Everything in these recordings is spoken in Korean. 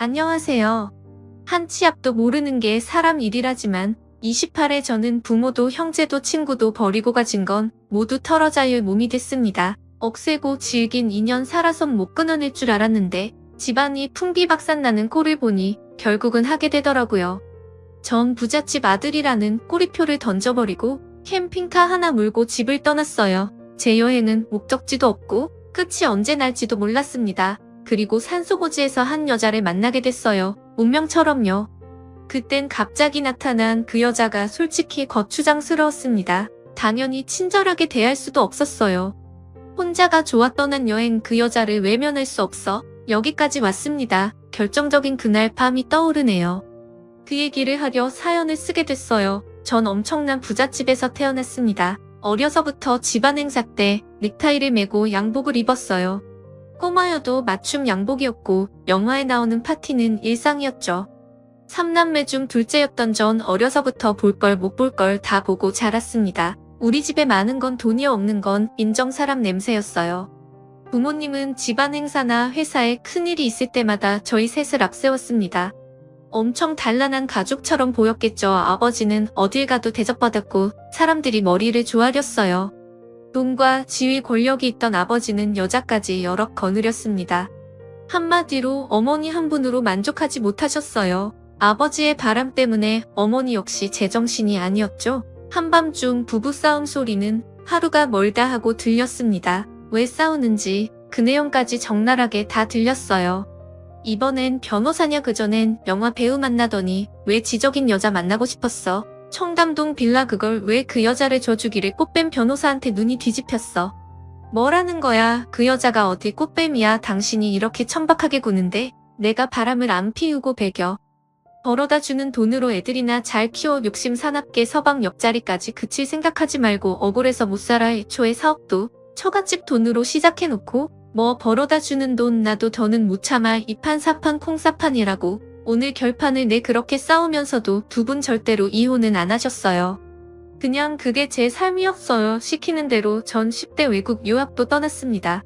안녕하세요. 한 치 앞도 모르는 게 사람 일이라지만 28에 저는 부모도 형제도 친구도 버리고 가진 건 모두 털어자의 몸이 됐습니다. 억세고 질긴 인연 살아선 못 끊어낼 줄 알았는데 집안이 풍비박산나는 꼴을 보니 결국은 하게 되더라고요. 전 부잣집 아들이라는 꼬리표를 던져버리고 캠핑카 하나 몰고 집을 떠났어요. 제 여행은 목적지도 없고 끝이 언제 날지도 몰랐습니다. 그리고 산소고지에서 한 여자를 만나게 됐어요. 운명처럼요. 그땐 갑자기 나타난 그 여자가 솔직히 거추장스러웠습니다. 당연히 친절하게 대할 수도 없었어요. 혼자가 좋아 떠난 여행 그 여자를 외면할 수 없어 여기까지 왔습니다. 결정적인 그날 밤이 떠오르네요. 그 얘기를 하려 사연을 쓰게 됐어요. 전 엄청난 부잣집에서 태어났습니다. 어려서부터 집안 행사 때 넥타이를 메고 양복을 입었어요. 꼬마여도 맞춤 양복이었고 영화에 나오는 파티는 일상이었죠. 삼남매 중 둘째였던 전 어려서부터 볼 걸 못 볼 걸 다 보고 자랐습니다. 우리 집에 많은 건 돈이 없는 건 인정사람 냄새였어요. 부모님은 집안 행사나 회사에 큰일이 있을 때마다 저희 셋을 앞세웠습니다. 엄청 단란한 가족처럼 보였겠죠. 아버지는 어딜 가도 대접받았고 사람들이 머리를 조아렸어요. 돈과 지위 권력이 있던 아버지는 여자까지 여럿 거느렸습니다. 한마디로 어머니 한 분으로 만족하지 못하셨어요. 아버지의 바람 때문에 어머니 역시 제정신이 아니었죠. 한밤중 부부싸움 소리는 하루가 멀다 하고 들렸습니다. 왜 싸우는지 그 내용까지 적나라하게 다 들렸어요. 이번엔 변호사냐 그전엔 영화 배우 만나더니 왜 지적인 여자 만나고 싶었어? 청담동 빌라 그걸 왜 그 여자를 줘주기를 꽃뱀 변호사한테 눈이 뒤집혔어. 뭐라는 거야. 그 여자가 어디 꽃뱀이야. 당신이 이렇게 천박하게 구는데 내가 바람을 안 피우고 배겨. 벌어다 주는 돈으로 애들이나 잘 키워 욕심 사납게 서방 옆자리까지 그칠 생각하지 말고 억울해서 못 살아. 애초에 사업도 처갓집 돈으로 시작해놓고 뭐 벌어다 주는 돈 나도 더는 못 참아. 이판사판 콩사판이라고. 오늘 결판을 내 그렇게 싸우면서도 두 분 절대로 이혼은 안 하셨어요. 그냥 그게 제 삶이었어요. 시키는 대로 전 10대 외국 유학도 떠났습니다.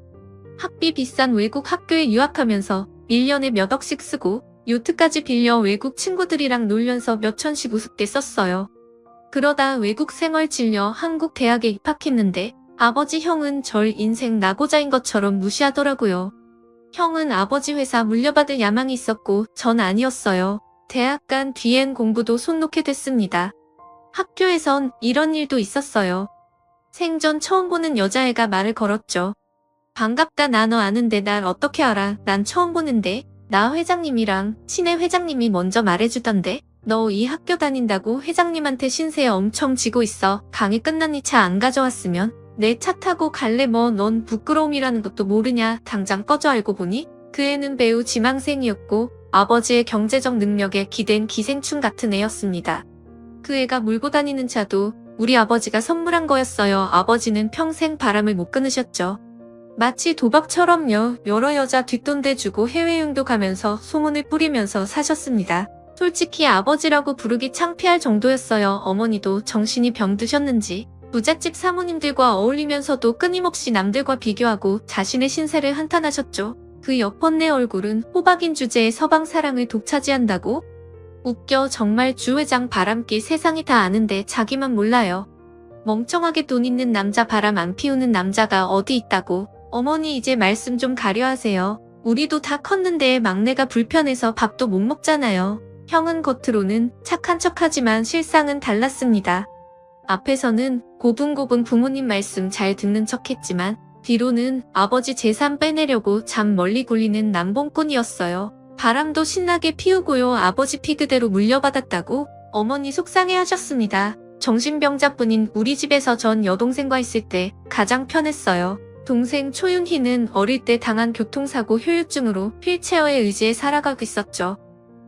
학비 비싼 외국 학교에 유학하면서 1년에 몇 억씩 쓰고 요트까지 빌려 외국 친구들이랑 놀면서 몇 천씩 우습게 썼어요. 그러다 외국 생활 질려 한국 대학에 입학했는데 아버지 형은 절 인생 낙오자인 것처럼 무시하더라고요. 형은 아버지 회사 물려받을 야망이 있었고 전 아니었어요. 대학 간 뒤엔 공부도 손 놓게 됐습니다. 학교에선 이런 일도 있었어요. 생전 처음 보는 여자애가 말을 걸었죠. 반갑다. 나 너 아는데 날 어떻게 알아? 난 처음 보는데. 나 회장님이랑 친해. 회장님이 먼저 말해주던데. 너 이 학교 다닌다고 회장님한테 신세 엄청 지고 있어. 강의 끝나니 차 안 가져왔으면 내 차 타고 갈래. 뭐 넌 부끄러움이라는 것도 모르냐. 당장 꺼져. 알고 보니 그 애는 배우 지망생이었고 아버지의 경제적 능력에 기댄 기생충 같은 애였습니다. 그 애가 몰고 다니는 차도 우리 아버지가 선물한 거였어요. 아버지는 평생 바람을 못 끊으셨죠. 마치 도박처럼요. 여러 여자 뒷돈 대주고 해외여행도 가면서 소문을 뿌리면서 사셨습니다. 솔직히 아버지라고 부르기 창피할 정도였어요. 어머니도 정신이 병드셨는지 부잣집 사모님들과 어울리면서도 끊임없이 남들과 비교하고 자신의 신세를 한탄하셨죠. 그 여펀네 얼굴은 호박인 주제에 서방 사랑을 독차지한다고? 웃겨. 정말 주 회장 바람기 세상이 다 아는데 자기만 몰라요. 멍청하게 돈 있는 남자 바람 안 피우는 남자가 어디 있다고. 어머니 이제 말씀 좀 가려하세요. 우리도 다 컸는데 막내가 불편해서 밥도 못 먹잖아요. 형은 겉으로는 착한 척하지만 실상은 달랐습니다. 앞에서는 고분고분 부모님 말씀 잘 듣는 척했지만 뒤로는 아버지 재산 빼내려고 잠 멀리 굴리는 남봉꾼이었어요. 바람도 신나게 피우고요. 아버지 피 그대로 물려받았다고 어머니 속상해하셨습니다. 정신병자뿐인 우리 집에서 전 여동생과 있을 때 가장 편했어요. 동생 초윤희는 어릴 때 당한 교통사고 후유증으로 휠체어에 의지해 살아가고 있었죠.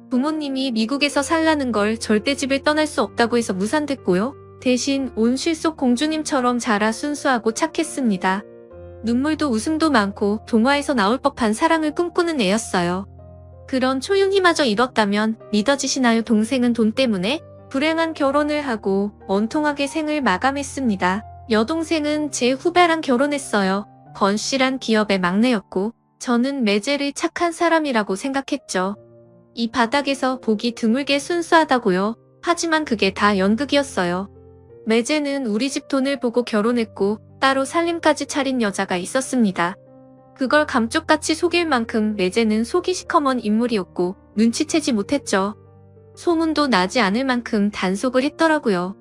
부모님이 미국에서 살라는 걸 절대 집을 떠날 수 없다고 해서 무산됐고요. 대신 온실 속 공주님처럼 자라 순수하고 착했습니다. 눈물도 웃음도 많고 동화에서 나올 법한 사랑을 꿈꾸는 애였어요. 그런 초윤희마저 잃었다면 믿어지시나요? 동생은 돈 때문에 불행한 결혼을 하고 원통하게 생을 마감했습니다. 여동생은 제 후배랑 결혼했어요. 건실한 기업의 막내였고 저는 매제를 착한 사람이라고 생각했죠. 이 바닥에서 보기 드물게 순수하다고요. 하지만 그게 다 연극이었어요. 매제는 우리 집 돈을 보고 결혼했고 따로 살림까지 차린 여자가 있었습니다. 그걸 감쪽같이 속일 만큼 매제는 속이 시커먼 인물이었고 눈치채지 못했죠. 소문도 나지 않을 만큼 단속을 했더라고요.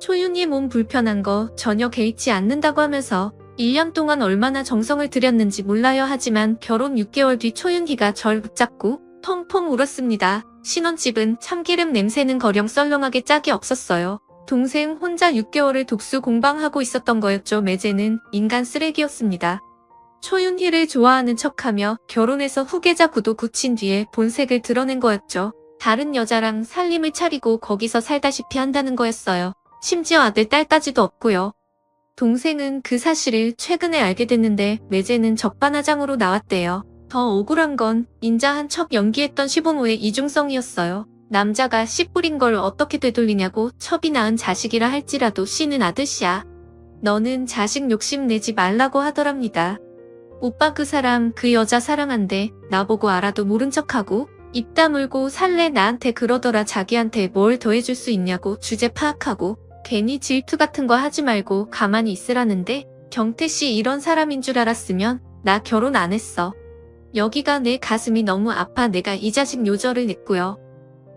초윤이 몸 불편한 거 전혀 개의치 않는다고 하면서 1년 동안 얼마나 정성을 들였는지 몰라요. 하지만 결혼 6개월 뒤 초윤희가 절 붙잡고 펑펑 울었습니다. 신혼집은 참기름 냄새는커녕 썰렁하게 짝이 없었어요. 동생 혼자 6개월을 독수 공방하고 있었던 거였죠. 매제는 인간 쓰레기였습니다. 초윤희를 좋아하는 척하며 결혼해서 후계자 구도 굳힌 뒤에 본색을 드러낸 거였죠. 다른 여자랑 살림을 차리고 거기서 살다시피 한다는 거였어요. 심지어 아들, 딸까지도 없고요. 동생은 그 사실을 최근에 알게 됐는데 매제는 적반하장으로 나왔대요. 더 억울한 건 인자한 척 연기했던 시부모의 이중성이었어요. 남자가 씨 뿌린 걸 어떻게 되돌리냐고. 첩이 낳은 자식이라 할지라도 씨는 아드씨야. 너는 자식 욕심 내지 말라고 하더랍니다. 오빠 그 사람 그 여자 사랑한대. 나보고 알아도 모른 척하고 입 다물고 살래. 나한테 그러더라. 자기한테 뭘 더 해줄 수 있냐고. 주제 파악하고 괜히 질투 같은 거 하지 말고 가만히 있으라는데. 경태씨 이런 사람인 줄 알았으면 나 결혼 안 했어. 여기가 내 가슴이 너무 아파. 내가 이 자식 요절을 냈고요.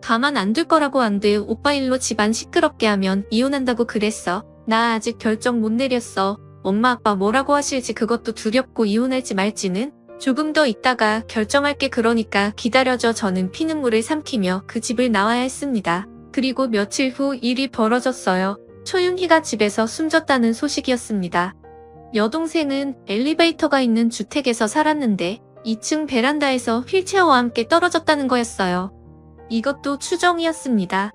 가만 안 둘 거라고. 안 돼. 오빠 일로 집안 시끄럽게 하면 이혼한다고 그랬어. 나 아직 결정 못 내렸어. 엄마 아빠 뭐라고 하실지 그것도 두렵고 이혼할지 말지는 조금 더 있다가 결정할게. 그러니까 기다려줘. 저는 피눈물을 삼키며 그 집을 나와야 했습니다. 그리고 며칠 후 일이 벌어졌어요. 초윤희가 집에서 숨졌다는 소식이었습니다. 여동생은 엘리베이터가 있는 주택에서 살았는데 2층 베란다에서 휠체어와 함께 떨어졌다는 거였어요. 이것도 추정이었습니다.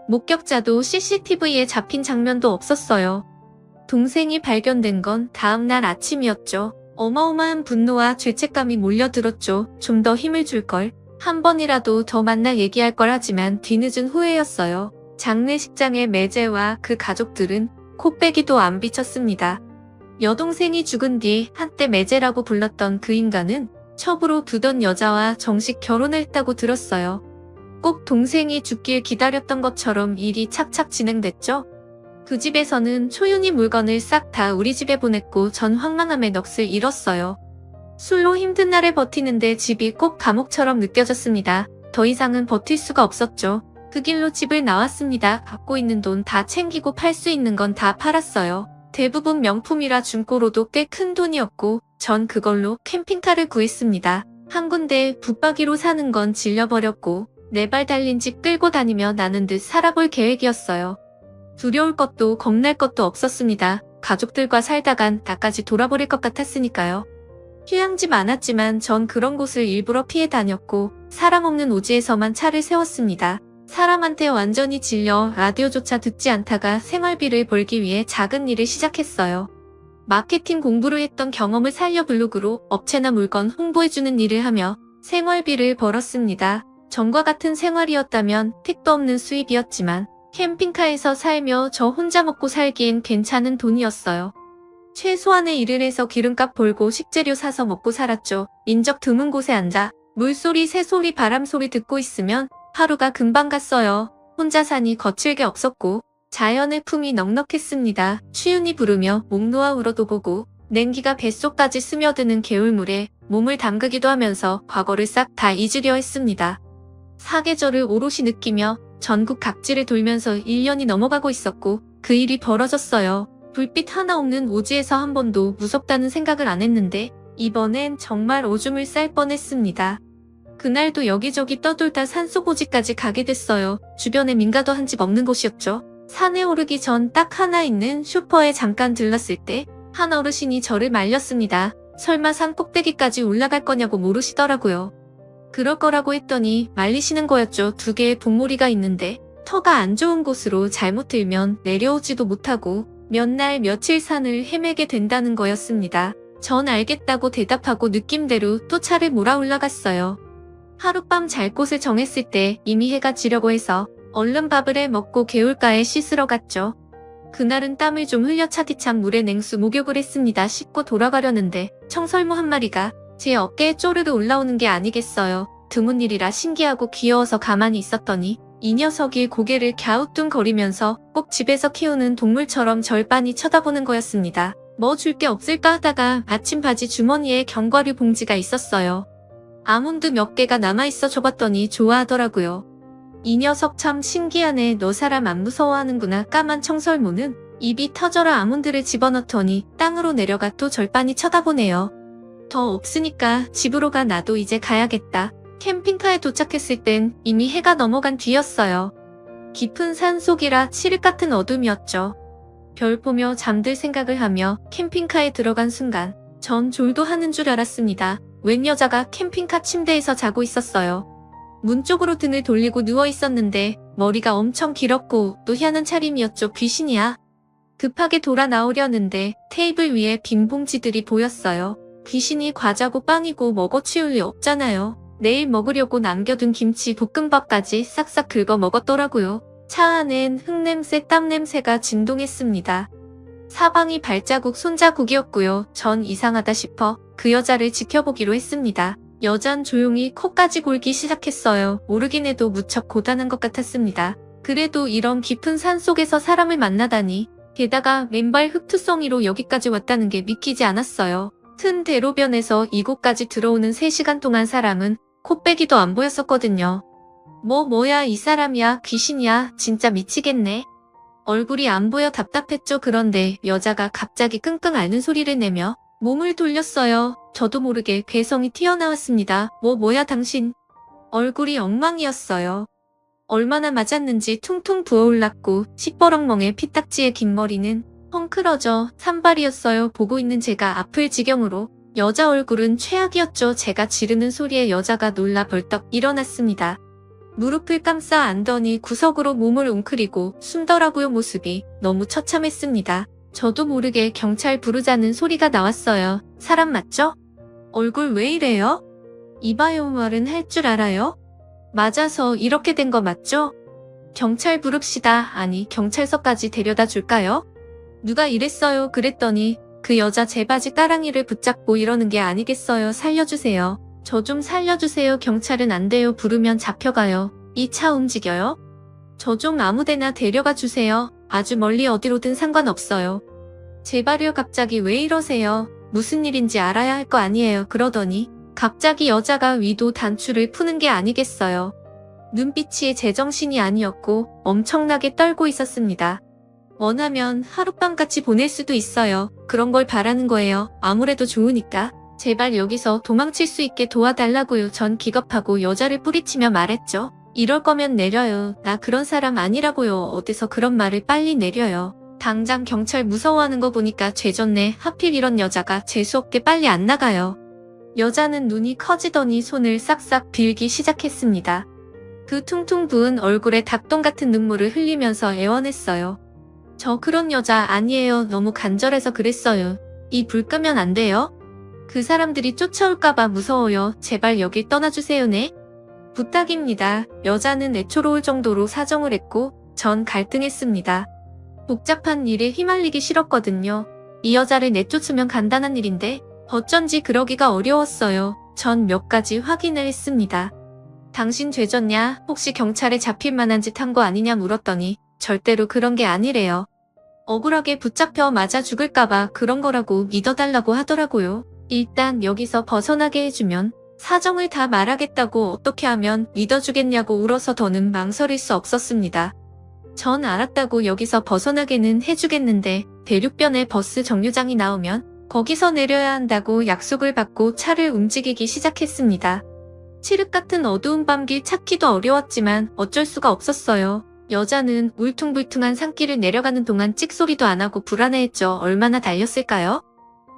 목격자도 CCTV에 잡힌 장면도 없었어요. 동생이 발견된 건 다음날 아침이었죠. 어마어마한 분노와 죄책감이 몰려들었죠. 좀 더 힘을 줄걸. 한 번이라도 더 만나 얘기할 걸. 하지만 뒤늦은 후회였어요. 장례식장의 매제와 그 가족들은 코빼기도 안 비쳤습니다. 여동생이 죽은 뒤 한때 매제라고 불렀던 그 인간은 첩으로 두던 여자와 정식 결혼을 했다고 들었어요. 꼭 동생이 죽길 기다렸던 것처럼 일이 착착 진행됐죠. 그 집에서는 초윤희 물건을 싹 다 우리 집에 보냈고 전 황망함에 넋을 잃었어요. 술로 힘든 날을 버티는데 집이 꼭 감옥처럼 느껴졌습니다. 더 이상은 버틸 수가 없었죠. 그 길로 집을 나왔습니다. 갖고 있는 돈 다 챙기고 팔 수 있는 건 다 팔았어요. 대부분 명품이라 중고로도 꽤 큰 돈이었고 전 그걸로 캠핑카를 구했습니다. 한 군데 붙박이로 사는 건 질려버렸고 네 발 달린 집 끌고 다니며 나는 듯 살아볼 계획이었어요. 두려울 것도 겁날 것도 없었습니다. 가족들과 살다간 나까지 돌아버릴 것 같았으니까요. 휴양지 많았지만 전 그런 곳을 일부러 피해 다녔고 사람 없는 오지에서만 차를 세웠습니다. 사람한테 완전히 질려 라디오조차 듣지 않다가 생활비를 벌기 위해 작은 일을 시작했어요. 마케팅 공부를 했던 경험을 살려 블로그로 업체나 물건 홍보해주는 일을 하며 생활비를 벌었습니다. 전과 같은 생활이었다면 택도 없는 수입이었지만 캠핑카에서 살며 저 혼자 먹고 살기엔 괜찮은 돈이었어요. 최소한의 일을 해서 기름값 벌고 식재료 사서 먹고 살았죠. 인적 드문 곳에 앉아 물소리, 새소리, 바람소리 듣고 있으면 하루가 금방 갔어요. 혼자 사니 거칠 게 없었고 자연의 품이 넉넉했습니다. 추윤이 부르며 목 놓아 울어도 보고 냉기가 뱃속까지 스며드는 개울물에 몸을 담그기도 하면서 과거를 싹 다 잊으려 했습니다. 사계절을 오롯이 느끼며 전국 각지를 돌면서 1년이 넘어가고 있었고 그 일이 벌어졌어요. 불빛 하나 없는 오지에서 한 번도 무섭다는 생각을 안 했는데 이번엔 정말 오줌을 쌀 뻔했습니다. 그날도 여기저기 떠돌다 산속오지까지 가게 됐어요. 주변에 민가도 한 집 없는 곳이었죠. 산에 오르기 전 딱 하나 있는 슈퍼에 잠깐 들렀을 때 한 어르신이 저를 말렸습니다. 설마 산 꼭대기까지 올라갈 거냐고 물으시더라고요. 그럴 거라고 했더니 말리시는 거였죠. 2개의 봉우리가 있는데 터가 안 좋은 곳으로 잘못 들면 내려오지도 못하고 몇 날 며칠 산을 헤매게 된다는 거였습니다. 전 알겠다고 대답하고 느낌대로 또 차를 몰아 올라갔어요. 하룻밤 잘 곳을 정했을 때 이미 해가 지려고 해서 얼른 밥을 해 먹고 개울가에 씻으러 갔죠. 그날은 땀을 좀 흘려 차디찬 물에 냉수 목욕을 했습니다. 씻고 돌아가려는데 청설모 한 마리가 제 어깨에 쪼르르 올라오는 게 아니겠어요. 드문 일이라 신기하고 귀여워서 가만히 있었더니 이 녀석이 고개를 갸우뚱거리면서 꼭 집에서 키우는 동물처럼 절 빤히 쳐다보는 거였습니다. 뭐 줄 게 없을까 하다가 아침 바지 주머니에 견과류 봉지가 있었어요. 아몬드 몇 개가 남아있어 줘봤더니 좋아하더라고요. 이 녀석 참 신기하네. 너 사람 안 무서워하는구나. 까만 청설모는 입이 터져라 아몬드를 집어넣더니 땅으로 내려가 또 절 빤히 쳐다보네요. 더 없으니까 집으로 가. 나도 이제 가야겠다. 캠핑카에 도착했을 땐 이미 해가 넘어간 뒤였어요. 깊은 산속이라 칠흑 같은 어둠이었죠. 별 보며 잠들 생각을 하며 캠핑카에 들어간 순간 전 졸도 하는 줄 알았습니다. 웬 여자가 캠핑카 침대에서 자고 있었어요. 문 쪽으로 등을 돌리고 누워 있었는데 머리가 엄청 길었고 또 희한한 차림이었죠. 귀신이야. 급하게 돌아 나오려는데 테이블 위에 빈 봉지들이 보였어요. 귀신이 과자고 빵이고 먹어 치울 리 없잖아요. 내일 먹으려고 남겨둔 김치 볶음밥까지 싹싹 긁어 먹었더라고요. 차 안엔 흙냄새 땀냄새가 진동했습니다. 사방이 발자국 손자국이었고요. 전 이상하다 싶어 그 여자를 지켜보기로 했습니다. 여잔 조용히 코까지 골기 시작했어요. 모르긴 해도 무척 고단한 것 같았습니다. 그래도 이런 깊은 산속에서 사람을 만나다니. 게다가 맨발 흙투성이로 여기까지 왔다는 게 믿기지 않았어요. 튼 대로변에서 이곳까지 들어오는 3시간 동안 사람은 코빼기도 안 보였었거든요. 뭐야 이 사람이야 귀신이야 진짜 미치겠네. 얼굴이 안 보여 답답했죠. 그런데 여자가 갑자기 끙끙 앓는 소리를 내며 몸을 돌렸어요. 저도 모르게 괴성이 튀어나왔습니다. 뭐야 당신. 얼굴이 엉망이었어요. 얼마나 맞았는지 퉁퉁 부어올랐고 시퍼렁멍에 피딱지의 긴 머리는 헝클어져 산발이었어요. 보고 있는 제가 아플 지경으로. 여자 얼굴은 최악이었죠. 제가 지르는 소리에 여자가 놀라 벌떡 일어났습니다. 무릎을 감싸 안더니 구석으로 몸을 웅크리고 숨더라고요. 모습이 너무 처참했습니다. 저도 모르게 경찰 부르자는 소리가 나왔어요. 사람 맞죠? 얼굴 왜 이래요? 이봐요 말은 할 줄 알아요? 맞아서 이렇게 된 거 맞죠? 경찰 부릅시다. 아니 경찰서까지 데려다 줄까요? 누가 이랬어요. 그랬더니 그 여자 제 바지 따랑이를 붙잡고 이러는 게 아니겠어요. 살려주세요. 저 좀 살려주세요. 경찰은 안 돼요. 부르면 잡혀가요. 이 차 움직여요? 저 좀 아무데나 데려가 주세요. 아주 멀리 어디로든 상관없어요. 제발요. 갑자기 왜 이러세요? 무슨 일인지 알아야 할 거 아니에요. 그러더니 갑자기 여자가 위도 단추를 푸는 게 아니겠어요. 눈빛이 제정신이 아니었고 엄청나게 떨고 있었습니다. 원하면 하룻밤 같이 보낼 수도 있어요. 그런 걸 바라는 거예요. 아무래도 좋으니까. 제발 여기서 도망칠 수 있게 도와달라고요. 전 기겁하고 여자를 뿌리치며 말했죠. 이럴 거면 내려요. 나 그런 사람 아니라고요. 어디서 그런 말을 빨리 내려요. 당장 경찰 무서워하는 거 보니까 죄졌네. 하필 이런 여자가 재수없게 빨리 안 나가요. 여자는 눈이 커지더니 손을 싹싹 빌기 시작했습니다. 그 퉁퉁 부은 얼굴에 닭똥 같은 눈물을 흘리면서 애원했어요. 저 그런 여자 아니에요. 너무 간절해서 그랬어요. 이 불 끄면 안 돼요? 그 사람들이 쫓아올까봐 무서워요. 제발 여길 떠나주세요. 네? 부탁입니다. 여자는 애초로울 정도로 사정을 했고 전 갈등했습니다. 복잡한 일에 휘말리기 싫었거든요. 이 여자를 내쫓으면 간단한 일인데 어쩐지 그러기가 어려웠어요. 전 몇 가지 확인을 했습니다. 당신 죄졌냐? 혹시 경찰에 잡힐 만한 짓 한 거 아니냐 물었더니 절대로 그런 게 아니래요. 억울하게 붙잡혀 맞아 죽을까봐 그런 거라고 믿어달라고 하더라고요. 일단 여기서 벗어나게 해주면 사정을 다 말하겠다고 어떻게 하면 믿어주겠냐고 울어서 더는 망설일 수 없었습니다. 전 알았다고 여기서 벗어나게는 해주겠는데 대륙변에 버스 정류장이 나오면 거기서 내려야 한다고 약속을 받고 차를 움직이기 시작했습니다. 칠흑 같은 어두운 밤길 찾기도 어려웠지만 어쩔 수가 없었어요. 여자는 울퉁불퉁한 산길을 내려가는 동안 찍소리도 안 하고 불안해했죠. 얼마나 달렸을까요?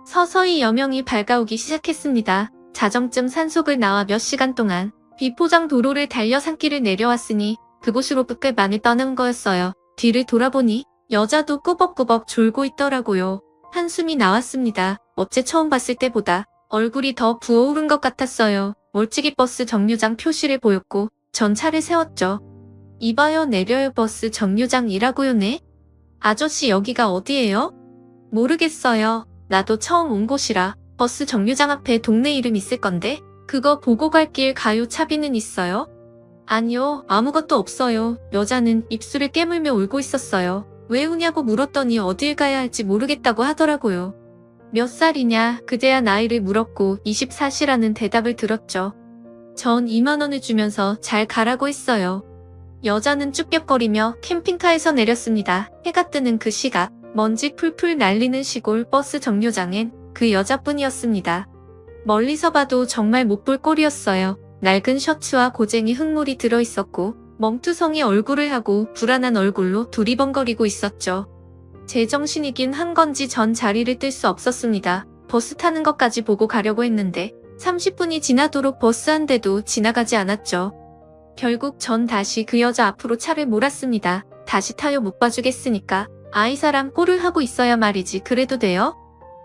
서서히 여명이 밝아오기 시작했습니다. 자정쯤 산속을 나와 몇 시간 동안 비포장 도로를 달려 산길을 내려왔으니 그곳으로 끝끝만을 떠난 거였어요. 뒤를 돌아보니 여자도 꾸벅꾸벅 졸고 있더라고요. 한숨이 나왔습니다. 어째 처음 봤을 때보다 얼굴이 더 부어오른 것 같았어요. 멀찍이 버스 정류장 표시를 보였고 전 차를 세웠죠. 이봐요 내려요. 버스 정류장이라고요. 네? 아저씨 여기가 어디예요? 모르겠어요. 나도 처음 온 곳이라 버스 정류장 앞에 동네 이름 있을 건데 그거 보고 갈 길 가요. 차비는 있어요? 아니요, 아무것도 없어요. 여자는 입술을 깨물며 울고 있었어요. 왜 우냐고 물었더니 어딜 가야 할지 모르겠다고 하더라고요. 몇 살이냐, 그제야 나이를 물었고 24시라는 대답을 들었죠. 전 2만 원을 주면서 잘 가라고 했어요. 여자는 쭈뼛거리며 캠핑카에서 내렸습니다. 해가 뜨는 그 시각, 먼지 풀풀 날리는 시골 버스 정류장엔 그 여자뿐이었습니다. 멀리서 봐도 정말 못 볼 꼴이었어요. 낡은 셔츠와 고쟁이 흙물이 들어있었고 멍투성이 얼굴을 하고 불안한 얼굴로 두리번거리고 있었죠. 제정신이긴 한 건지 전 자리를 뜰 수 없었습니다. 버스 타는 것까지 보고 가려고 했는데 30분이 지나도록 버스 한 대도 지나가지 않았죠. 결국 전 다시 그 여자 앞으로 차를 몰았습니다. 다시 타요. 못 봐주겠으니까. 아이 사람 꼴을 하고 있어야 말이지. 그래도 돼요?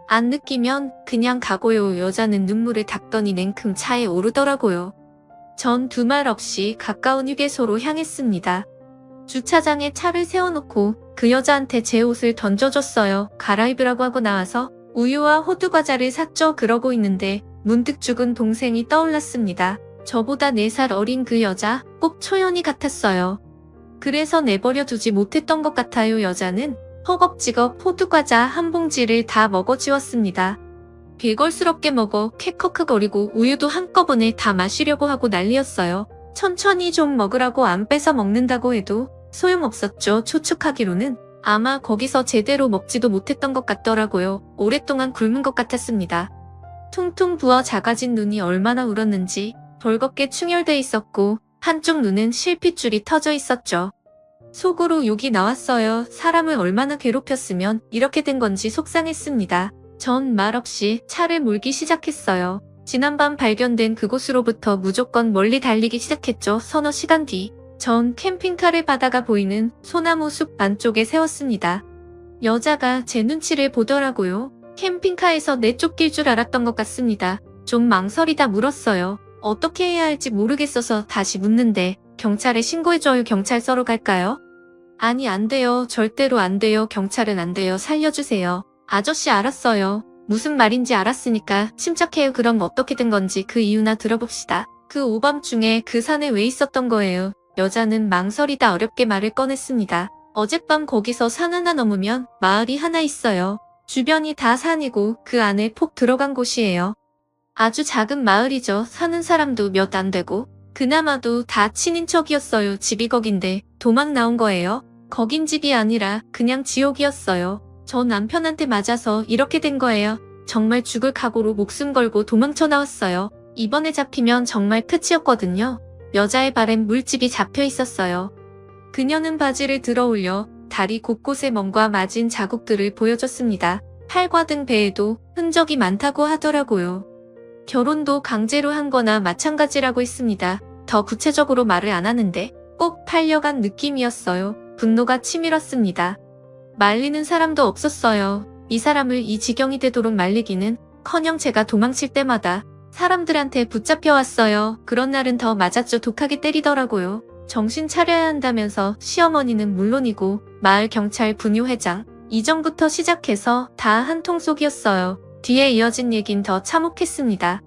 안 느끼면 그냥 가고요. 여자는 눈물을 닦더니 냉큼 차에 오르더라고요. 전 두 말 없이 가까운 휴게소로 향했습니다. 주차장에 차를 세워놓고 그 여자한테 제 옷을 던져줬어요. 갈아입으라고 하고 나와서 우유와 호두과자를 샀죠. 그러고 있는데 문득 죽은 동생이 떠올랐습니다. 저보다 4살 어린 그 여자 꼭 초연이 같았어요. 그래서 내버려 두지 못했던 것 같아요. 여자는 허겁지겁 호두과자 한 봉지를 다 먹어치웠습니다. 빌걸스럽게 먹어 캐커크거리고 우유도 한꺼번에 다 마시려고 하고 난리였어요. 천천히 좀 먹으라고 안 뺏어 먹는다고 해도 소용없었죠. 추측하기로는 아마 거기서 제대로 먹지도 못했던 것 같더라고요. 오랫동안 굶은 것 같았습니다. 퉁퉁 부어 작아진 눈이 얼마나 울었는지 벌겋게 충혈돼 있었고 한쪽 눈은 실핏줄이 터져 있었죠. 속으로 욕이 나왔어요. 사람을 얼마나 괴롭혔으면 이렇게 된 건지 속상했습니다. 전 말없이 차를 몰기 시작했어요. 지난밤 발견된 그곳으로부터 무조건 멀리 달리기 시작했죠. 서너 시간 뒤, 전 캠핑카를 바다가 보이는 소나무 숲 안쪽에 세웠습니다. 여자가 제 눈치를 보더라고요. 캠핑카에서 내쫓길 줄 알았던 것 같습니다. 좀 망설이다 물었어요. 어떻게 해야 할지 모르겠어서 다시 묻는데 경찰에 신고해줘요. 경찰서로 갈까요? 아니, 안 돼요. 절대로 안 돼요. 경찰은 안 돼요. 살려주세요. 아저씨, 알았어요. 무슨 말인지 알았으니까 침착해요. 그럼 어떻게 된 건지 그 이유나 들어봅시다. 그 오밤중에 그 산에 왜 있었던 거예요? 여자는 망설이다 어렵게 말을 꺼냈습니다. 어젯밤 거기서 산 하나 넘으면 마을이 하나 있어요. 주변이 다 산이고 그 안에 폭 들어간 곳이에요. 아주 작은 마을이죠. 사는 사람도 몇 안 되고 그나마도 다 친인척이었어요. 집이 거긴데 도망 나온 거예요. 거긴 집이 아니라 그냥 지옥이었어요. 저 남편한테 맞아서 이렇게 된 거예요. 정말 죽을 각오로 목숨 걸고 도망쳐 나왔어요. 이번에 잡히면 정말 끝이었거든요. 여자의 발엔 물집이 잡혀 있었어요. 그녀는 바지를 들어 올려 다리 곳곳에 멍과 맞은 자국들을 보여줬습니다. 팔과 등 배에도 흔적이 많다고 하더라고요. 결혼도 강제로 한 거나 마찬가지라고 했습니다. 더 구체적으로 말을 안 하는데 꼭 팔려간 느낌이었어요. 분노가 치밀었습니다. 말리는 사람도 없었어요. 이 사람을 이 지경이 되도록 말리기는 커녕 제가 도망칠 때마다 사람들한테 붙잡혀왔어요. 그런 날은 더 맞았죠. 독하게 때리더라고요. 정신 차려야 한다면서 시어머니는 물론이고 마을 경찰 분유회장 이전부터 시작해서 다 한통속이었어요. 뒤에 이어진 얘긴 더 참혹했습니다.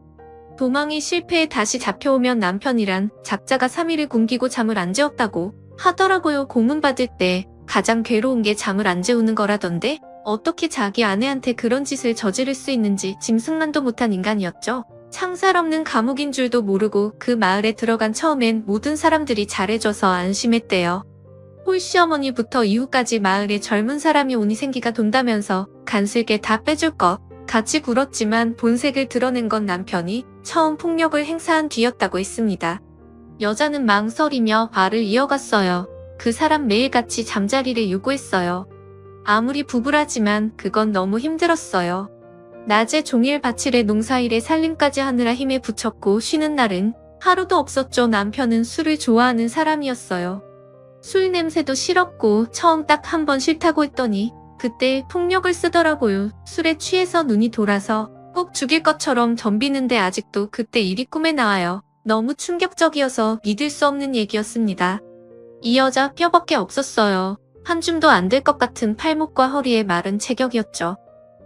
도망이 실패해 다시 잡혀오면 남편이란 작자가 3일을 굶기고 잠을 안 재웠다고 하더라고요. 고문받을 때 가장 괴로운 게 잠을 안 재우는 거라던데 어떻게 자기 아내한테 그런 짓을 저지를 수 있는지 짐승만도 못한 인간이었죠. 창살 없는 감옥인 줄도 모르고 그 마을에 들어간 처음엔 모든 사람들이 잘해줘서 안심했대요. 홀시어머니부터 이후까지 마을에 젊은 사람이 오니 생기가 돈다면서 간슬게 다 빼줄 것 같이 굴었지만 본색을 드러낸 건 남편이 처음 폭력을 행사한 뒤였다고 했습니다. 여자는 망설이며 말을 이어갔어요. 그 사람 매일같이 잠자리를 요구했어요. 아무리 부부라지만 그건 너무 힘들었어요. 낮에 종일 밭일에 농사일에 살림까지 하느라 힘에 부쳤고 쉬는 날은 하루도 없었죠. 남편은 술을 좋아하는 사람이었어요. 술 냄새도 싫었고 처음 딱 한 번 싫다고 했더니 그때 폭력을 쓰더라고요. 술에 취해서 눈이 돌아서 꼭 죽일 것처럼 덤비는데 아직도 그때 일이 꿈에 나와요. 너무 충격적이어서 믿을 수 없는 얘기였습니다. 이 여자 뼈밖에 없었어요. 한 줌도 안 될 것 같은 팔목과 허리에 마른 체격이었죠.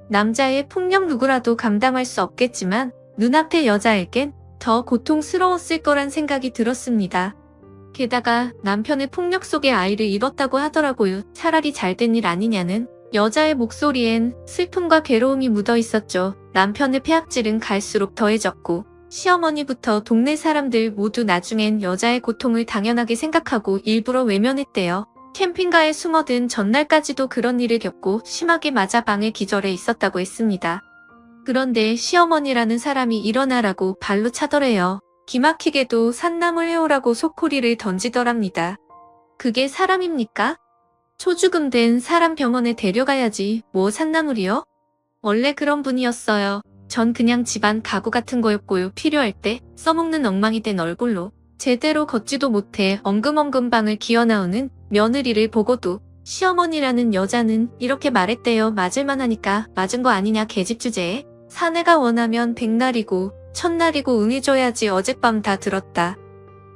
남자의 폭력 누구라도 감당할 수 없겠지만 눈앞의 여자에겐 더 고통스러웠을 거란 생각이 들었습니다. 게다가 남편의 폭력 속에 아이를 잃었다고 하더라고요. 차라리 잘된 일 아니냐는 여자의 목소리엔 슬픔과 괴로움이 묻어 있었죠. 남편의 폐악질은 갈수록 더해졌고 시어머니부터 동네 사람들 모두 나중엔 여자의 고통을 당연하게 생각하고 일부러 외면했대요. 캠핑카에 숨어든 전날까지도 그런 일을 겪고 심하게 맞아 방에 기절해 있었다고 했습니다. 그런데 시어머니라는 사람이 일어나라고 발로 차더래요. 기막히게도 산남을 해오라고 속코리를 던지더랍니다. 그게 사람입니까? 초죽음된 사람 병원에 데려가야지 뭐 산나물이요? 원래 그런 분이었어요. 전 그냥 집안 가구 같은 거였고요. 필요할 때 써먹는 엉망이 된 얼굴로 제대로 걷지도 못해 엉금엉금 방을 기어나오는 며느리를 보고도 시어머니라는 여자는 이렇게 말했대요. 맞을만 하니까 맞은 거 아니냐 계집 주제에. 사내가 원하면 백날이고 천날이고 응해줘야지. 어젯밤 다 들었다.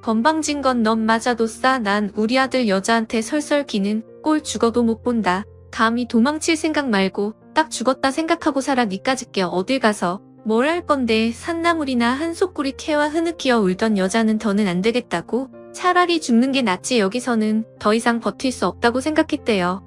건방진 건 넌 맞아도 싸. 난 우리 아들 여자한테 설설 기는 꼴 죽어도 못 본다. 감히 도망칠 생각 말고 딱 죽었다 생각하고 살아. 니까짓 게 어딜 가서 뭘 할 건데. 산나물이나 한솥구리 캐와 흐느끼어 울던 여자는 더는 안 되겠다고 차라리 죽는 게 낫지 여기서는 더 이상 버틸 수 없다고 생각했대요.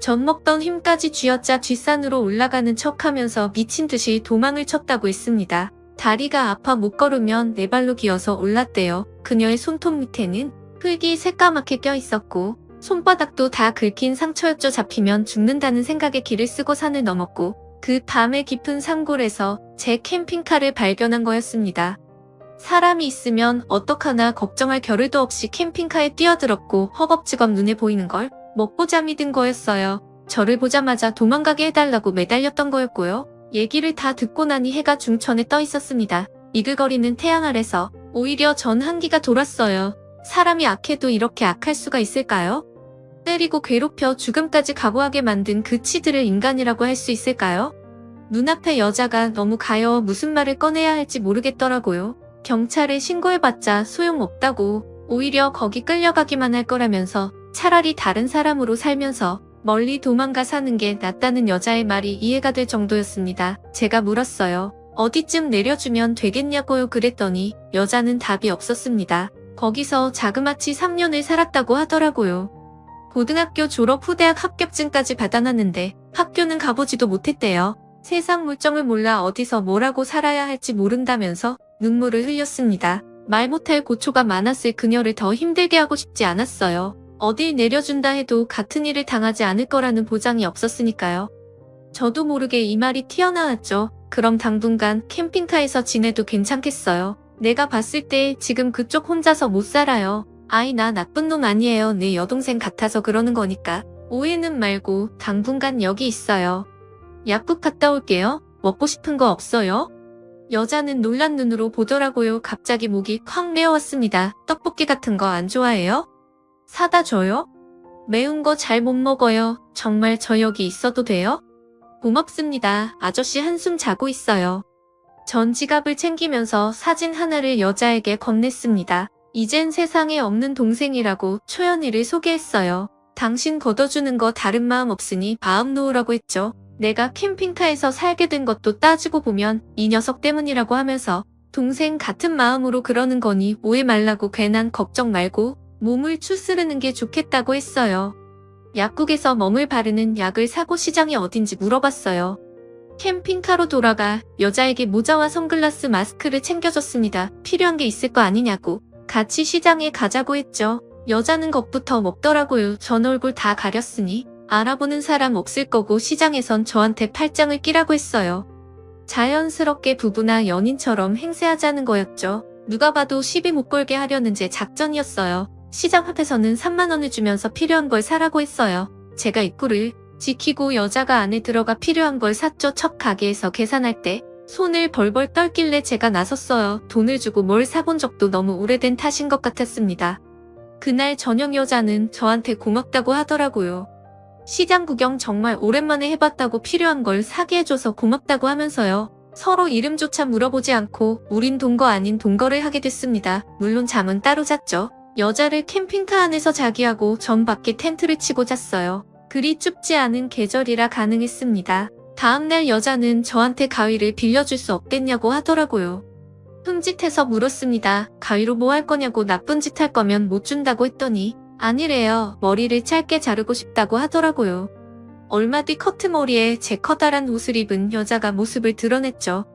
젖 먹던 힘까지 쥐어짜 뒷산으로 올라가는 척하면서 미친 듯이 도망을 쳤다고 했습니다. 다리가 아파 못 걸으면 네 발로 기어서 올랐대요. 그녀의 손톱 밑에는 흙이 새까맣게 껴있었고 손바닥도 다 긁힌 상처였죠. 잡히면 죽는다는 생각에 길을 쓰고 산을 넘었고 그 밤의 깊은 산골에서 제 캠핑카를 발견한 거였습니다. 사람이 있으면 어떡하나 걱정할 겨를도 없이 캠핑카에 뛰어들었고 허겁지겁 눈에 보이는 걸 먹고 잠이 든 거였어요. 저를 보자마자 도망가게 해달라고 매달렸던 거였고요. 얘기를 다 듣고 나니 해가 중천에 떠 있었습니다. 이글거리는 태양 아래서 오히려 전 한기가 돌았어요. 사람이 악해도 이렇게 악할 수가 있을까요? 때리고 괴롭혀 죽음까지 각오하게 만든 그 치들을 인간이라고 할 수 있을까요? 눈앞에 여자가 너무 가여워 무슨 말을 꺼내야 할지 모르겠더라고요. 경찰에 신고해봤자 소용없다고 오히려 거기 끌려가기만 할 거라면서 차라리 다른 사람으로 살면서 멀리 도망가 사는 게 낫다는 여자의 말이 이해가 될 정도였습니다. 제가 물었어요. 어디쯤 내려주면 되겠냐고요. 그랬더니 여자는 답이 없었습니다. 거기서 자그마치 3년을 살았다고 하더라고요. 고등학교 졸업 후 대학 합격증까지 받아놨는데 학교는 가보지도 못했대요. 세상 물정을 몰라 어디서 뭐라고 살아야 할지 모른다면서 눈물을 흘렸습니다. 말 못할 고초가 많았을 그녀를 더 힘들게 하고 싶지 않았어요. 어딜 내려준다 해도 같은 일을 당하지 않을 거라는 보장이 없었으니까요. 저도 모르게 이 말이 튀어나왔죠. 그럼 당분간 캠핑카에서 지내도 괜찮겠어요. 내가 봤을 때 지금 그쪽 혼자서 못 살아요. 아이 나 나쁜 놈 아니에요. 내 여동생 같아서 그러는 거니까. 오해는 말고 당분간 여기 있어요. 약국 갔다 올게요. 먹고 싶은 거 없어요? 여자는 놀란 눈으로 보더라고요. 갑자기 목이 콱 메어왔습니다. 떡볶이 같은 거 안 좋아해요? 사다 줘요? 매운 거 잘 못 먹어요. 정말 저 여기 있어도 돼요? 고맙습니다. 아저씨 한숨 자고 있어요. 전 지갑을 챙기면서 사진 하나를 여자에게 건넸습니다. 이젠 세상에 없는 동생이라고 초연이를 소개했어요. 당신 걷어주는 거 다른 마음 없으니 마음 놓으라고 했죠. 내가 캠핑카에서 살게 된 것도 따지고 보면 이 녀석 때문이라고 하면서 동생 같은 마음으로 그러는 거니 오해 말라고 괜한 걱정 말고 몸을 추스르는 게 좋겠다고 했어요. 약국에서 멍을 바르는 약을 사고 시장이 어딘지 물어봤어요. 캠핑카로 돌아가 여자에게 모자와 선글라스 마스크를 챙겨줬습니다. 필요한 게 있을 거 아니냐고. 같이 시장에 가자고 했죠. 여자는 겁부터 먹더라고요. 전 얼굴 다 가렸으니 알아보는 사람 없을 거고 시장에선 저한테 팔짱을 끼라고 했어요. 자연스럽게 부부나 연인처럼 행세하자는 거였죠. 누가 봐도 시비 못 걸게 하려는 제 작전이었어요. 시장 앞에서는 3만 원을 주면서 필요한 걸 사라고 했어요. 제가 입구를 지키고 여자가 안에 들어가 필요한 걸 샀죠. 첫 가게에서 계산할 때 손을 벌벌 떨길래 제가 나섰어요. 돈을 주고 뭘 사본 적도 너무 오래된 탓인 것 같았습니다. 그날 저녁 여자는 저한테 고맙다고 하더라고요. 시장 구경 정말 오랜만에 해봤다고 필요한 걸 사게 해줘서 고맙다고 하면서요. 서로 이름조차 물어보지 않고 우린 동거 아닌 동거를 하게 됐습니다. 물론 잠은 따로 잤죠. 여자를 캠핑카 안에서 자기하고 전 밖에 텐트를 치고 잤어요. 그리 춥지 않은 계절이라 가능했습니다. 다음날 여자는 저한테 가위를 빌려줄 수 없겠냐고 하더라고요. 흠짓해서 물었습니다. 가위로 뭐 할 거냐고. 나쁜 짓 할 거면 못 준다고 했더니 아니래요. 머리를 짧게 자르고 싶다고 하더라고요. 얼마 뒤 커트머리에 제 커다란 옷을 입은 여자가 모습을 드러냈죠.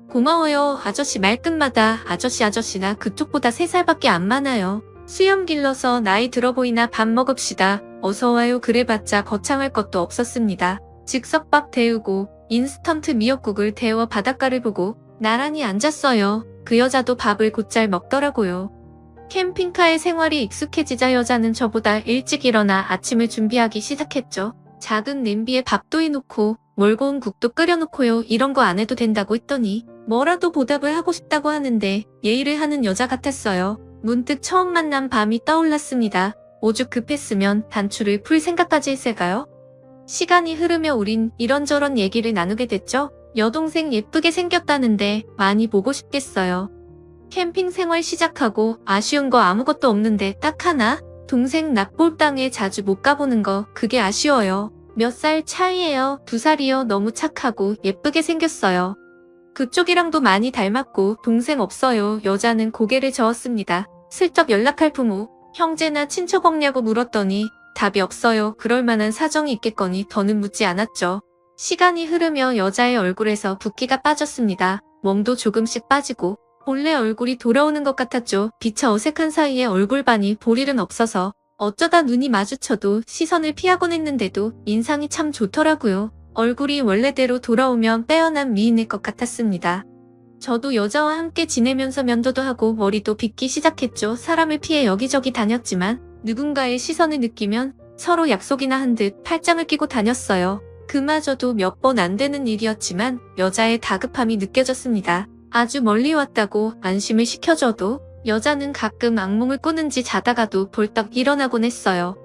고마워요. 아저씨 말끝마다 아저씨 나 그쪽보다 3살밖에 안 많아요. 수염 길러서 나이 들어 보이나. 밥 먹읍시다. 어서와요. 그래봤자 거창할 것도 없었습니다. 즉석밥 데우고 인스턴트 미역국을 데워 바닷가를 보고 나란히 앉았어요. 그 여자도 밥을 곧잘 먹더라고요. 캠핑카의 생활이 익숙해지자 여자는 저보다 일찍 일어나 아침을 준비하기 시작했죠. 작은 냄비에 밥도 해놓고 멀고 온 국도 끓여놓고요. 이런 거 안 해도 된다고 했더니 뭐라도 보답을 하고 싶다고 하는데 예의를 하는 여자 같았어요. 문득 처음 만난 밤이 떠올랐습니다. 오죽 급했으면 단추를 풀 생각까지 했을까요? 시간이 흐르며 우린 이런저런 얘기를 나누게 됐죠. 여동생 예쁘게 생겼다는데 많이 보고 싶겠어요. 캠핑 생활 시작하고 아쉬운 거 아무것도 없는데 딱 하나? 동생 납볼당에 자주 못 가보는 거. 그게 아쉬워요. 몇 살 차이예요? 2살이요. 너무 착하고 예쁘게 생겼어요. 그쪽이랑도 많이 닮았고. 동생 없어요. 여자는 고개를 저었습니다. 슬쩍 연락할 부모, 형제나 친척 없냐고 물었더니 답이 없어요. 그럴 만한 사정이 있겠거니 더는 묻지 않았죠. 시간이 흐르며 여자의 얼굴에서 붓기가 빠졌습니다. 멍도 조금씩 빠지고 본래 얼굴이 돌아오는 것 같았죠. 비쳐 어색한 사이에 얼굴반이 볼 일은 없어서 어쩌다 눈이 마주쳐도 시선을 피하곤 했는데도 인상이 참 좋더라고요. 얼굴이 원래대로 돌아오면 빼어난 미인일 것 같았습니다. 저도 여자와 함께 지내면서 면도도 하고 머리도 빗기 시작했죠. 사람을 피해 여기저기 다녔지만 누군가의 시선을 느끼면 서로 약속이나 한 듯 팔짱을 끼고 다녔어요. 그마저도 몇 번 안 되는 일이었지만 여자의 다급함이 느껴졌습니다. 아주 멀리 왔다고 안심을 시켜줘도 여자는 가끔 악몽을 꾸는지 자다가도 벌떡 일어나곤 했어요.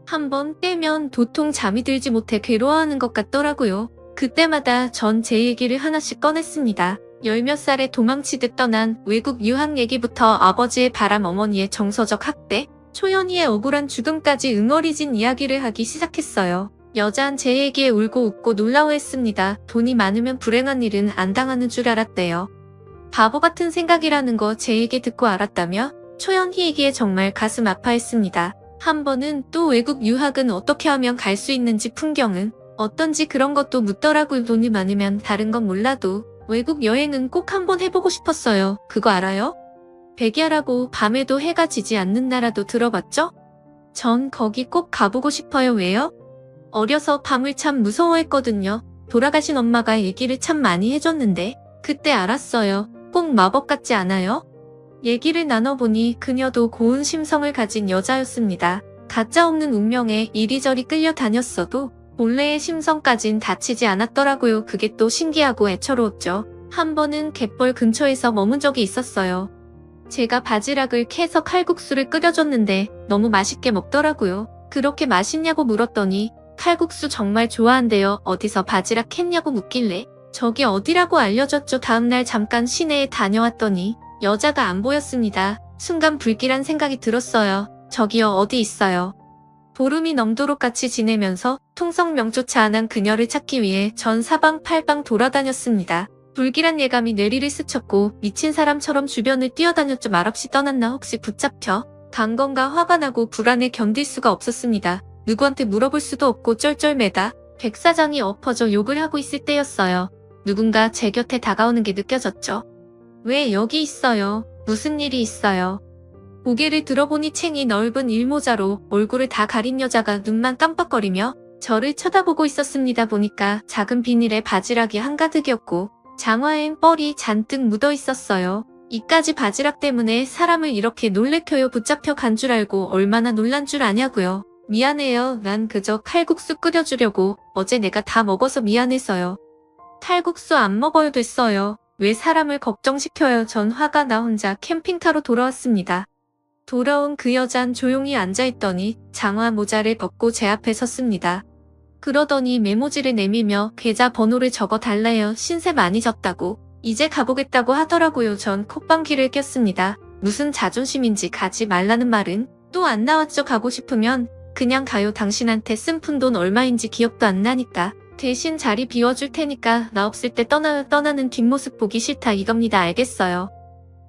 한번 깨면 도통 잠이 들지 못해 괴로워하는 것 같더라고요. 그때마다 전 제 얘기를 하나씩 꺼냈습니다. 10몇 살에 도망치듯 떠난 외국 유학 얘기부터 아버지의 바람, 어머니의 정서적 학대, 초연이의 억울한 죽음까지 응어리진 이야기를 하기 시작했어요. 여잔 제 얘기에 울고 웃고 놀라워했습니다. 돈이 많으면 불행한 일은 안 당하는 줄 알았대요. 바보 같은 생각이라는 거 제 얘기 듣고 알았다며 초연희 얘기에 정말 가슴 아파했습니다. 한 번은 또 외국 유학은 어떻게 하면 갈 수 있는지, 풍경은 어떤지 그런 것도 묻더라고요. 돈이 많으면 다른 건 몰라도 외국 여행은 꼭 한번 해보고 싶었어요. 그거 알아요? 백야라고 밤에도 해가 지지 않는 나라도 들어봤죠? 전 거기 꼭 가보고 싶어요. 왜요? 어려서 밤을 참 무서워했거든요. 돌아가신 엄마가 얘기를 참 많이 해줬는데 그때 알았어요. 꼭 마법 같지 않아요? 얘기를 나눠보니 그녀도 고운 심성을 가진 여자였습니다. 가짜없는 운명에 이리저리 끌려다녔어도 본래의 심성까진 다치지 않았더라고요. 그게 또 신기하고 애처로웠죠. 한 번은 갯벌 근처에서 머문 적이 있었어요. 제가 바지락을 캐서 칼국수를 끓여줬는데 너무 맛있게 먹더라고요. 그렇게 맛있냐고 물었더니 칼국수 정말 좋아한대요. 어디서 바지락 캤냐고 묻길래 저기 어디라고 알려줬죠. 다음날 잠깐 시내에 다녀왔더니 여자가 안 보였습니다. 순간 불길한 생각이 들었어요. 저기요, 어디 있어요? 보름이 넘도록 같이 지내면서 통성명조차 안 한 그녀를 찾기 위해 전 사방팔방 돌아다녔습니다. 불길한 예감이 뇌리를 스쳤고 미친 사람처럼 주변을 뛰어다녔죠. 말없이 떠났나 혹시 붙잡혀 간 건가 화가 나고 불안에 견딜 수가 없었습니다. 누구한테 물어볼 수도 없고 쩔쩔매다 백 사장이 엎어져 욕을 하고 있을 때였어요. 누군가 제 곁에 다가오는 게 느껴졌죠. 왜 여기 있어요? 무슨 일이 있어요? 고개를 들어보니 챙이 넓은 일모자로 얼굴을 다 가린 여자가 눈만 깜빡거리며 저를 쳐다보고 있었습니다. 보니까 작은 비닐에 바지락이 한가득이었고 장화엔 뻘이 잔뜩 묻어 있었어요. 이까지 바지락 때문에 사람을 이렇게 놀래켜요. 붙잡혀 간 줄 알고 얼마나 놀란 줄 아냐고요. 미안해요. 난 그저 칼국수 끓여주려고. 어제 내가 다 먹어서 미안해서요. 칼국수 안 먹어도 됐어요. 왜 사람을 걱정시켜요. 전 화가 나 혼자 캠핑카로 돌아왔습니다. 돌아온 그 여잔 조용히 앉아있더니 장화 모자를 벗고 제 앞에 섰습니다. 그러더니 메모지를 내밀며 계좌 번호를 적어 달래요. 신세 많이 졌다고. 이제 가보겠다고 하더라고요. 전 콧방귀를 꼈습니다. 무슨 자존심인지 가지 말라는 말은 또 안 나왔죠. 가고 싶으면 그냥 가요. 당신한테 쓴 푼돈 얼마인지 기억도 안 나니까. 대신 자리 비워줄 테니까 나 없을 때 떠나는 뒷모습 보기 싫다 이겁니다. 알겠어요.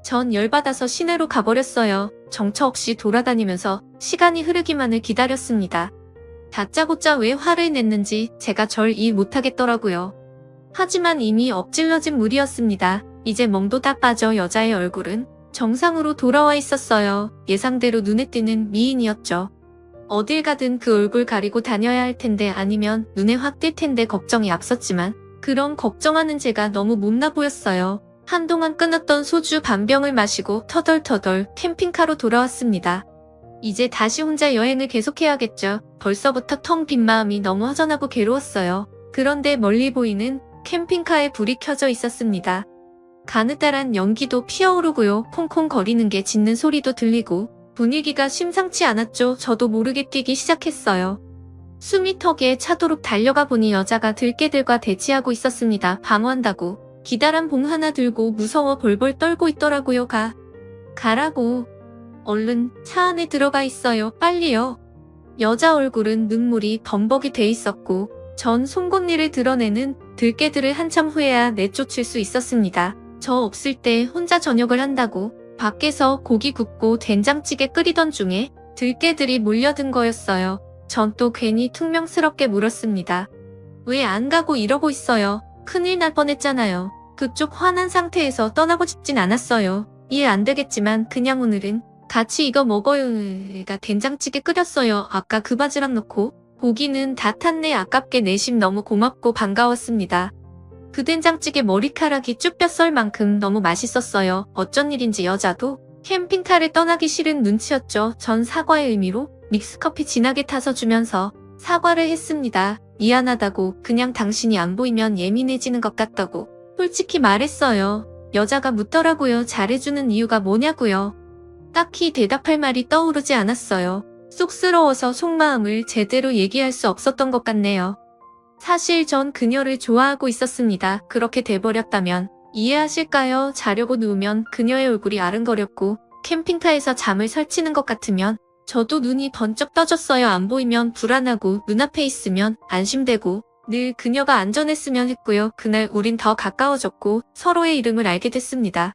전 열받아서 시내로 가버렸어요. 정처 없이 돌아다니면서 시간이 흐르기만을 기다렸습니다. 다짜고짜 왜 화를 냈는지 제가 절 이해 못하겠더라고요. 하지만 이미 엎질러진 물이었습니다. 이제 멍도 다 빠져 여자의 얼굴은 정상으로 돌아와 있었어요. 예상대로 눈에 띄는 미인이었죠. 어딜 가든 그 얼굴 가리고 다녀야 할 텐데 아니면 눈에 확 띌 텐데 걱정이 앞섰지만 그런 걱정하는 제가 너무 못나 보였어요. 한동안 끊었던 소주 반병을 마시고 터덜터덜 캠핑카로 돌아왔습니다. 이제 다시 혼자 여행을 계속해야겠죠. 벌써부터 텅 빈 마음이 너무 허전하고 괴로웠어요. 그런데 멀리 보이는 캠핑카에 불이 켜져 있었습니다. 가느다란 연기도 피어오르고요. 콩콩 거리는 게 짖는 소리도 들리고 분위기가 심상치 않았죠. 저도 모르게 뛰기 시작했어요. 숨이 턱에 차도록 달려가 보니 여자가 들개들과 대치하고 있었습니다. 방어한다고 기다란 봉 하나 들고 무서워 벌벌 떨고 있더라고요. 가라고. 얼른 차 안에 들어가 있어요. 빨리요. 여자 얼굴은 눈물이 범벅이 돼 있었고 전 송곳니를 드러내는 들개들을 한참 후에야 내쫓을 수 있었습니다. 저 없을 때 혼자 저녁을 한다고 밖에서 고기 굽고 된장찌개 끓이던 중에 들개들이 몰려든 거였어요. 전 또 괜히 퉁명스럽게 물었습니다. 왜 안 가고 이러고 있어요? 큰일 날 뻔했잖아요. 그쪽 화난 상태에서 떠나고 싶진 않았어요. 이해 안 되겠지만 그냥 오늘은 같이 이거 먹어요. 가 된장찌개 끓였어요. 아까 그 바지락 넣고 고기는 다 탔네. 아깝게 내심 너무 고맙고 반가웠습니다. 그 된장찌개 머리카락이 쭉 뼈 썰 만큼 너무 맛있었어요. 어쩐 일인지 여자도 캠핑카를 떠나기 싫은 눈치였죠. 전 사과의 의미로 믹스커피 진하게 타서 주면서 사과를 했습니다. 미안하다고, 그냥 당신이 안 보이면 예민해지는 것 같다고 솔직히 말했어요. 여자가 묻더라고요. 잘해주는 이유가 뭐냐고요. 딱히 대답할 말이 떠오르지 않았어요. 쑥스러워서 속마음을 제대로 얘기할 수 없었던 것 같네요. 사실 전 그녀를 좋아하고 있었습니다. 그렇게 돼버렸다면 이해하실까요? 자려고 누우면 그녀의 얼굴이 아른거렸고 캠핑카에서 잠을 설치는 것 같으면 저도 눈이 번쩍 떠졌어요. 안 보이면 불안하고 눈앞에 있으면 안심되고 늘 그녀가 안전했으면 했고요. 그날 우린 더 가까워졌고 서로의 이름을 알게 됐습니다.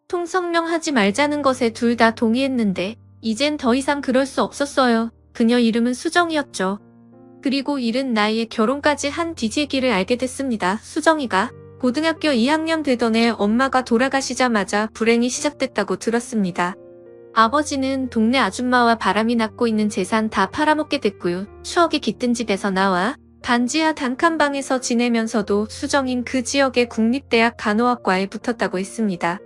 통성명하지 말자는 것에 둘 다 동의했는데 이젠 더 이상 그럴 수 없었어요. 그녀 이름은 수정이었죠. 그리고 이른 나이에 결혼까지 한 뒤제기를 알게 됐습니다. 수정이가 고등학교 2학년 되던 해 엄마가 돌아가시자마자 불행이 시작됐다고 들었습니다. 아버지는 동네 아줌마와 바람이 났고 있는 재산 다 팔아먹게 됐고요. 추억이 깃든 집에서 나와 반지하 단칸방에서 지내면서도 수정인 그 지역의 국립대학 간호학과에 붙었다고 했습니다.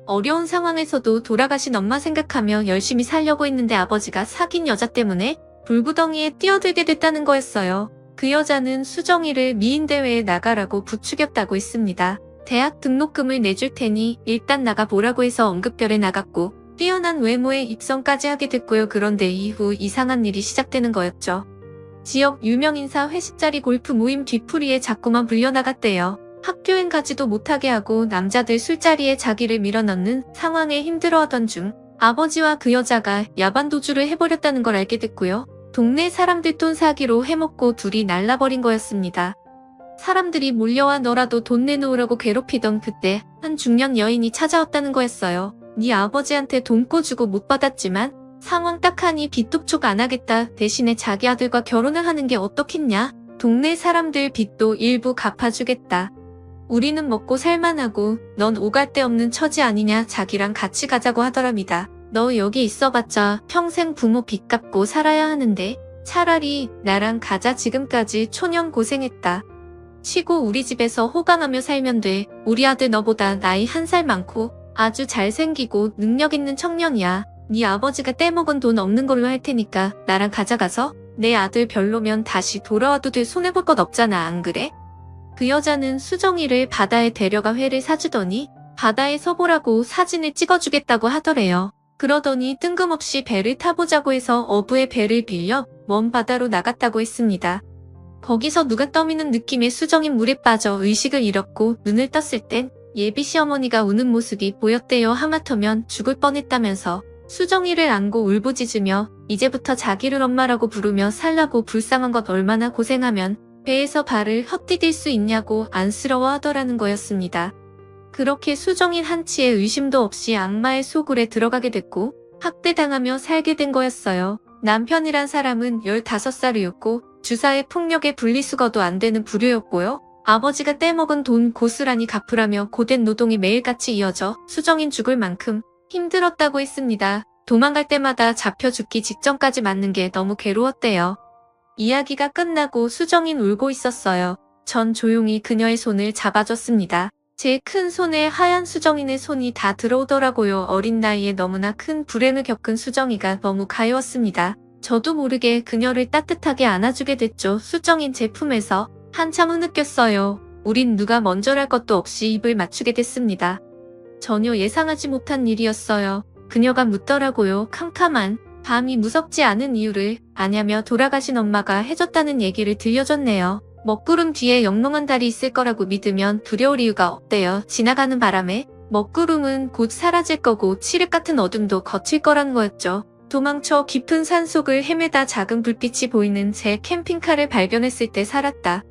어려운 상황에서도 돌아가신 엄마 생각하며 열심히 살려고 했는데 아버지가 사귄 여자 때문에 불구덩이에 뛰어들게 됐다는 거였어요. 그 여자는 수정이를 미인대회에 나가라고 부추겼다고 했습니다. 대학 등록금을 내줄 테니 일단 나가보라고 해서 언급별에 나갔고 뛰어난 외모에 입성까지 하게 됐고요. 그런데 이후 이상한 일이 시작되는 거였죠. 지역 유명인사 회식 자리 골프 모임 뒤풀이에 자꾸만 불려나갔대요. 학교엔 가지도 못하게 하고 남자들 술자리에 자기를 밀어넣는 상황에 힘들어하던 중 아버지와 그 여자가 야반 도주를 해버렸다는 걸 알게 됐고요. 동네 사람들 돈 사기로 해먹고 둘이 날라버린 거였습니다. 사람들이 몰려와 너라도 돈 내놓으라고 괴롭히던 그때 한 중년 여인이 찾아왔다는 거였어요. 네 아버지한테 돈 꿔주고 못 받았지만 상황 딱 하니 빚독촉 안 하겠다. 대신에 자기 아들과 결혼을 하는 게 어떻겠냐? 동네 사람들 빚도 일부 갚아주겠다. 우리는 먹고 살만하고 넌 오갈 데 없는 처지 아니냐. 자기랑 같이 가자고 하더랍니다. 너 여기 있어봤자 평생 부모 빚 갚고 살아야 하는데 차라리 나랑 가자. 지금까지 초년 고생했다. 치고 우리 집에서 호강하며 살면 돼. 우리 아들 너보다 나이 1살 많고 아주 잘생기고 능력 있는 청년이야. 네 아버지가 떼먹은 돈 없는 걸로 할 테니까 나랑 가자. 내 아들 별로면 다시 돌아와도 돼. 손해볼 것 없잖아. 안 그래? 그 여자는 수정이를 바다에 데려가 회를 사주더니 바다에 서보라고 사진을 찍어주겠다고 하더래요. 그러더니 뜬금없이 배를 타보자고 해서 어부의 배를 빌려 먼 바다로 나갔다고 했습니다. 거기서 누가 떠미는 느낌의 수정이 물에 빠져 의식을 잃었고 눈을 떴을 땐 예비 시어머니가 우는 모습이 보였대요. 하마터면 죽을 뻔했다면서 수정이를 안고 울부짖으며 이제부터 자기를 엄마라고 부르며 살라고 불쌍한 것 얼마나 고생하면 배에서 발을 헛디딜 수 있냐고 안쓰러워하더라는 거였습니다. 그렇게 수정인 한치의 의심도 없이 악마의 소굴에 들어가게 됐고 학대당하며 살게 된 거였어요. 남편이란 사람은 15살이었고 주사의 폭력에 분리수거도 안 되는 부류였고요. 아버지가 떼먹은 돈 고스란히 갚으라며 고된 노동이 매일같이 이어져 수정인 죽을 만큼 힘들었다고 했습니다. 도망갈 때마다 잡혀 죽기 직전까지 맞는 게 너무 괴로웠대요. 이야기가 끝나고 수정인 울고 있었어요. 전 조용히 그녀의 손을 잡아줬습니다. 제 큰 손에 하얀 수정인의 손이 다 들어오더라고요. 어린 나이에 너무나 큰 불행을 겪은 수정이가 너무 가여웠습니다. 저도 모르게 그녀를 따뜻하게 안아주게 됐죠. 수정인 제 품에서 한참 후 느꼈어요. 우린 누가 먼저랄 것도 없이 입을 맞추게 됐습니다. 전혀 예상하지 못한 일이었어요. 그녀가 묻더라고요. 캄캄한 밤이 무섭지 않은 이유를 아냐며 돌아가신 엄마가 해줬다는 얘기를 들려줬네요. 먹구름 뒤에 영롱한 달이 있을 거라고 믿으면 두려울 이유가 없대요. 지나가는 바람에 먹구름은 곧 사라질 거고 칠흑 같은 어둠도 거칠 거란 거였죠. 도망쳐 깊은 산속을 헤매다 작은 불빛이 보이는 제 캠핑카를 발견했을 때 살았다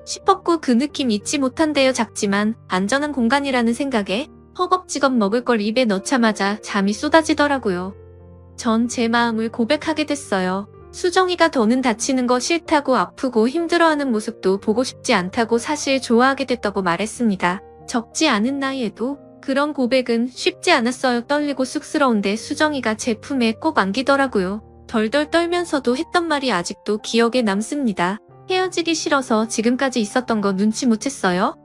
싶었고 그 느낌 잊지 못한대요. 작지만 안전한 공간이라는 생각에 허겁지겁 먹을 걸 입에 넣자마자 잠이 쏟아지더라고요. 전 제 마음을 고백하게 됐어요. 수정이가 더는 다치는 거 싫다고 아프고 힘들어하는 모습도 보고 싶지 않다고 사실 좋아하게 됐다고 말했습니다. 적지 않은 나이에도 그런 고백은 쉽지 않았어요. 떨리고 쑥스러운데 수정이가 제 품에 꼭 안기더라고요. 덜덜 떨면서도 했던 말이 아직도 기억에 남습니다. 헤어지기 싫어서 지금까지 있었던 거 눈치 못 챘어요?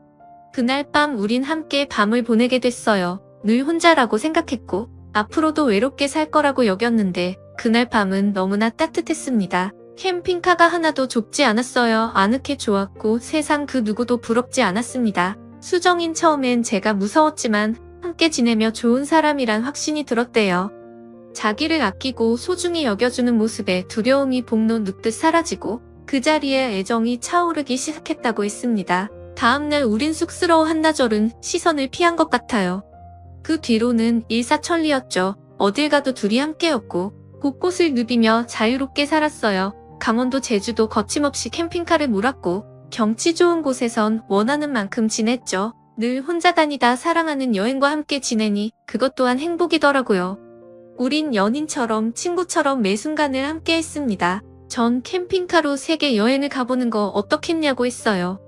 그날 밤 우린 함께 밤을 보내게 됐어요. 늘 혼자라고 생각했고 앞으로도 외롭게 살 거라고 여겼는데 그날 밤은 너무나 따뜻했습니다. 캠핑카가 하나도 좁지 않았어요. 아늑해 좋았고 세상 그 누구도 부럽지 않았습니다. 수정인 처음엔 제가 무서웠지만 함께 지내며 좋은 사람이란 확신이 들었대요. 자기를 아끼고 소중히 여겨주는 모습에 두려움이 복로 눕듯 사라지고 그 자리에 애정이 차오르기 시작했다고 했습니다. 다음날 우린 쑥스러워 한나절은 시선을 피한 것 같아요. 그 뒤로는 일사천리였죠. 어딜 가도 둘이 함께였고 곳곳을 누비며 자유롭게 살았어요. 강원도 제주도 거침없이 캠핑카를 몰았고 경치 좋은 곳에선 원하는 만큼 지냈죠. 늘 혼자 다니다 사랑하는 여행과 함께 지내니 그것 또한 행복이더라고요. 우린 연인처럼 친구처럼 매 순간을 함께 했습니다. 전 캠핑카로 세계 여행을 가보는 거 어떻겠냐고 했어요.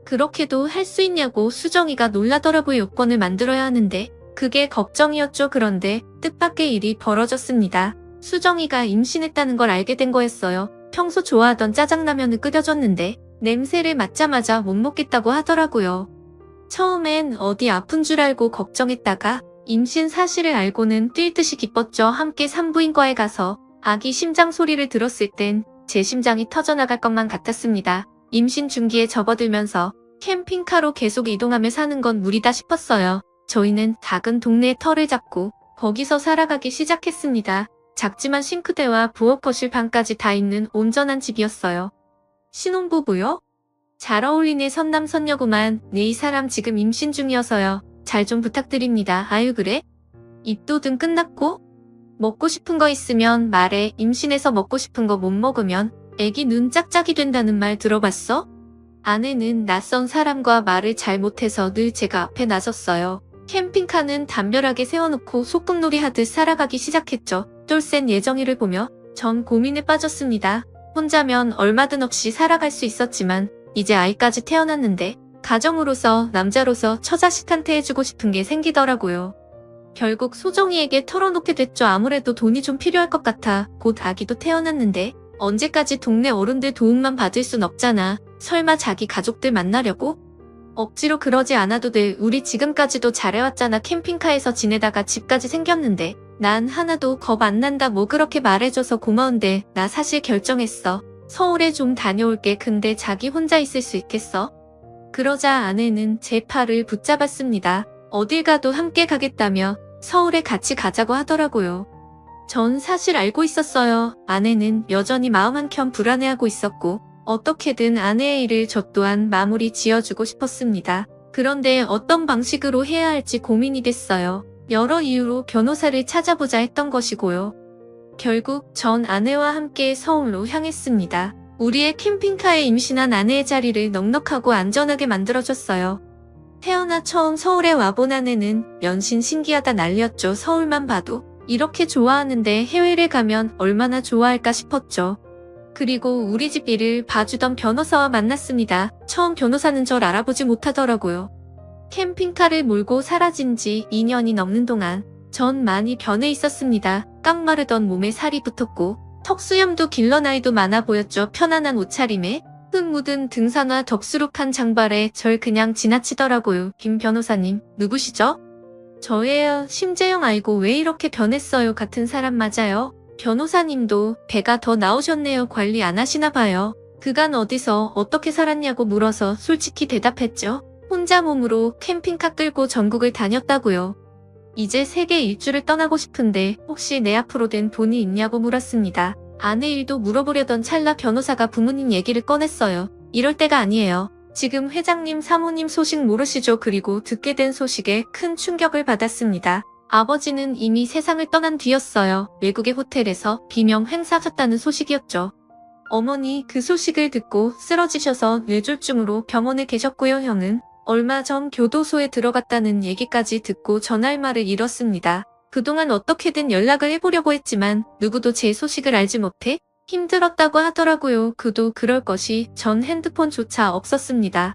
그렇게도 할 수 있냐고 수정이가 놀라더라고요. 요건을 만들어야 하는데 그게 걱정이었죠. 그런데 뜻밖의 일이 벌어졌습니다. 수정이가 임신했다는 걸 알게 된 거였어요. 평소 좋아하던 짜장라면을 끓여줬는데 냄새를 맡자마자 못 먹겠다고 하더라고요. 처음엔 어디 아픈 줄 알고 걱정했다가 임신 사실을 알고는 뛸 듯이 기뻤죠. 함께 산부인과에 가서 아기 심장 소리를 들었을 땐 제 심장이 터져나갈 것만 같았습니다. 임신 중기에 접어들면서 캠핑카로 계속 이동하며 사는 건 무리다 싶었어요. 저희는 작은 동네에 터를 잡고 거기서 살아가기 시작했습니다. 작지만 싱크대와 부엌 거실 방까지 다 있는 온전한 집이었어요. 신혼부부요? 잘 어울리네. 선남선녀구만. 네, 이 사람 지금 임신 중이어서요. 잘 좀 부탁드립니다. 아유 그래? 입도든 끝났고? 먹고 싶은 거 있으면 말해. 임신해서 먹고 싶은 거 못 먹으면 애기 눈 짝짝이 된다는 말 들어봤어? 아내는 낯선 사람과 말을 잘 못해서 늘 제가 앞에 나섰어요. 캠핑카는 담벼락에 세워놓고 소꿉놀이 하듯 살아가기 시작했죠. 똘센 예정이를 보며 전 고민에 빠졌습니다. 혼자면 얼마든 없이 살아갈 수 있었지만 이제 아이까지 태어났는데 가정으로서 남자로서 처자식한테 해주고 싶은 게 생기더라고요. 결국 소정이에게 털어놓게 됐죠. 아무래도 돈이 좀 필요할 것 같아. 곧 아기도 태어났는데 언제까지 동네 어른들 도움만 받을 순 없잖아. 설마 자기 가족들 만나려고? 억지로 그러지 않아도 돼. 우리 지금까지도 잘해왔잖아. 캠핑카에서 지내다가 집까지 생겼는데 난 하나도 겁 안 난다. 뭐 그렇게 말해줘서 고마운데 나 사실 결정했어. 서울에 좀 다녀올게. 근데 자기 혼자 있을 수 있겠어? 그러자 아내는 제 팔을 붙잡았습니다. 어딜 가도 함께 가겠다며 서울에 같이 가자고 하더라고요. 전 사실 알고 있었어요. 아내는 여전히 마음 한켠 불안해하고 있었고 어떻게든 아내의 일을 저 또한 마무리 지어주고 싶었습니다. 그런데 어떤 방식으로 해야 할지 고민이 됐어요. 여러 이유로 변호사를 찾아보자 했던 것이고요. 결국 전 아내와 함께 서울로 향했습니다. 우리의 캠핑카에 임신한 아내의 자리를 넉넉하고 안전하게 만들어줬어요. 태어나 처음 서울에 와본 아내는 연신 신기하다 난리였죠. 서울만 봐도 이렇게 좋아하는데 해외를 가면 얼마나 좋아할까 싶었죠. 그리고 우리 집 일을 봐주던 변호사와 만났습니다. 처음 변호사는 절 알아보지 못하더라고요. 캠핑카를 몰고 사라진 지 2년이 넘는 동안 전 많이 변해 있었습니다. 깡마르던 몸에 살이 붙었고 턱수염도 길러 나이도 많아 보였죠. 편안한 옷차림에 흙 묻은 등산화 덥수룩한 장발에 절 그냥 지나치더라고요. 김 변호사님, 누구시죠? 저예요. 심재영 알고 왜 이렇게 변했어요? 같은 사람 맞아요. 변호사님도 배가 더 나오셨네요. 관리 안 하시나 봐요. 그간 어디서 어떻게 살았냐고 물어서 솔직히 대답했죠. 혼자 몸으로 캠핑카 끌고 전국을 다녔다고요. 이제 세계 일주를 떠나고 싶은데 혹시 내 앞으로 된 돈이 있냐고 물었습니다. 아내 일도 물어보려던 찰나 변호사가 부모님 얘기를 꺼냈어요. 이럴 때가 아니에요. 지금 회장님 사모님 소식 모르시죠? 그리고 듣게 된 소식에 큰 충격을 받았습니다. 아버지는 이미 세상을 떠난 뒤였어요. 외국의 호텔에서 비명 행사하셨다는 소식이었죠. 어머니 그 소식을 듣고 쓰러지셔서 뇌졸중으로 병원에 계셨고요. 형은 얼마 전 교도소에 들어갔다는 얘기까지 듣고 전할 말을 잃었습니다. 그동안 어떻게든 연락을 해보려고 했지만 누구도 제 소식을 알지 못해 힘들었다고 하더라고요. 그도 그럴 것이 전 핸드폰조차 없었습니다.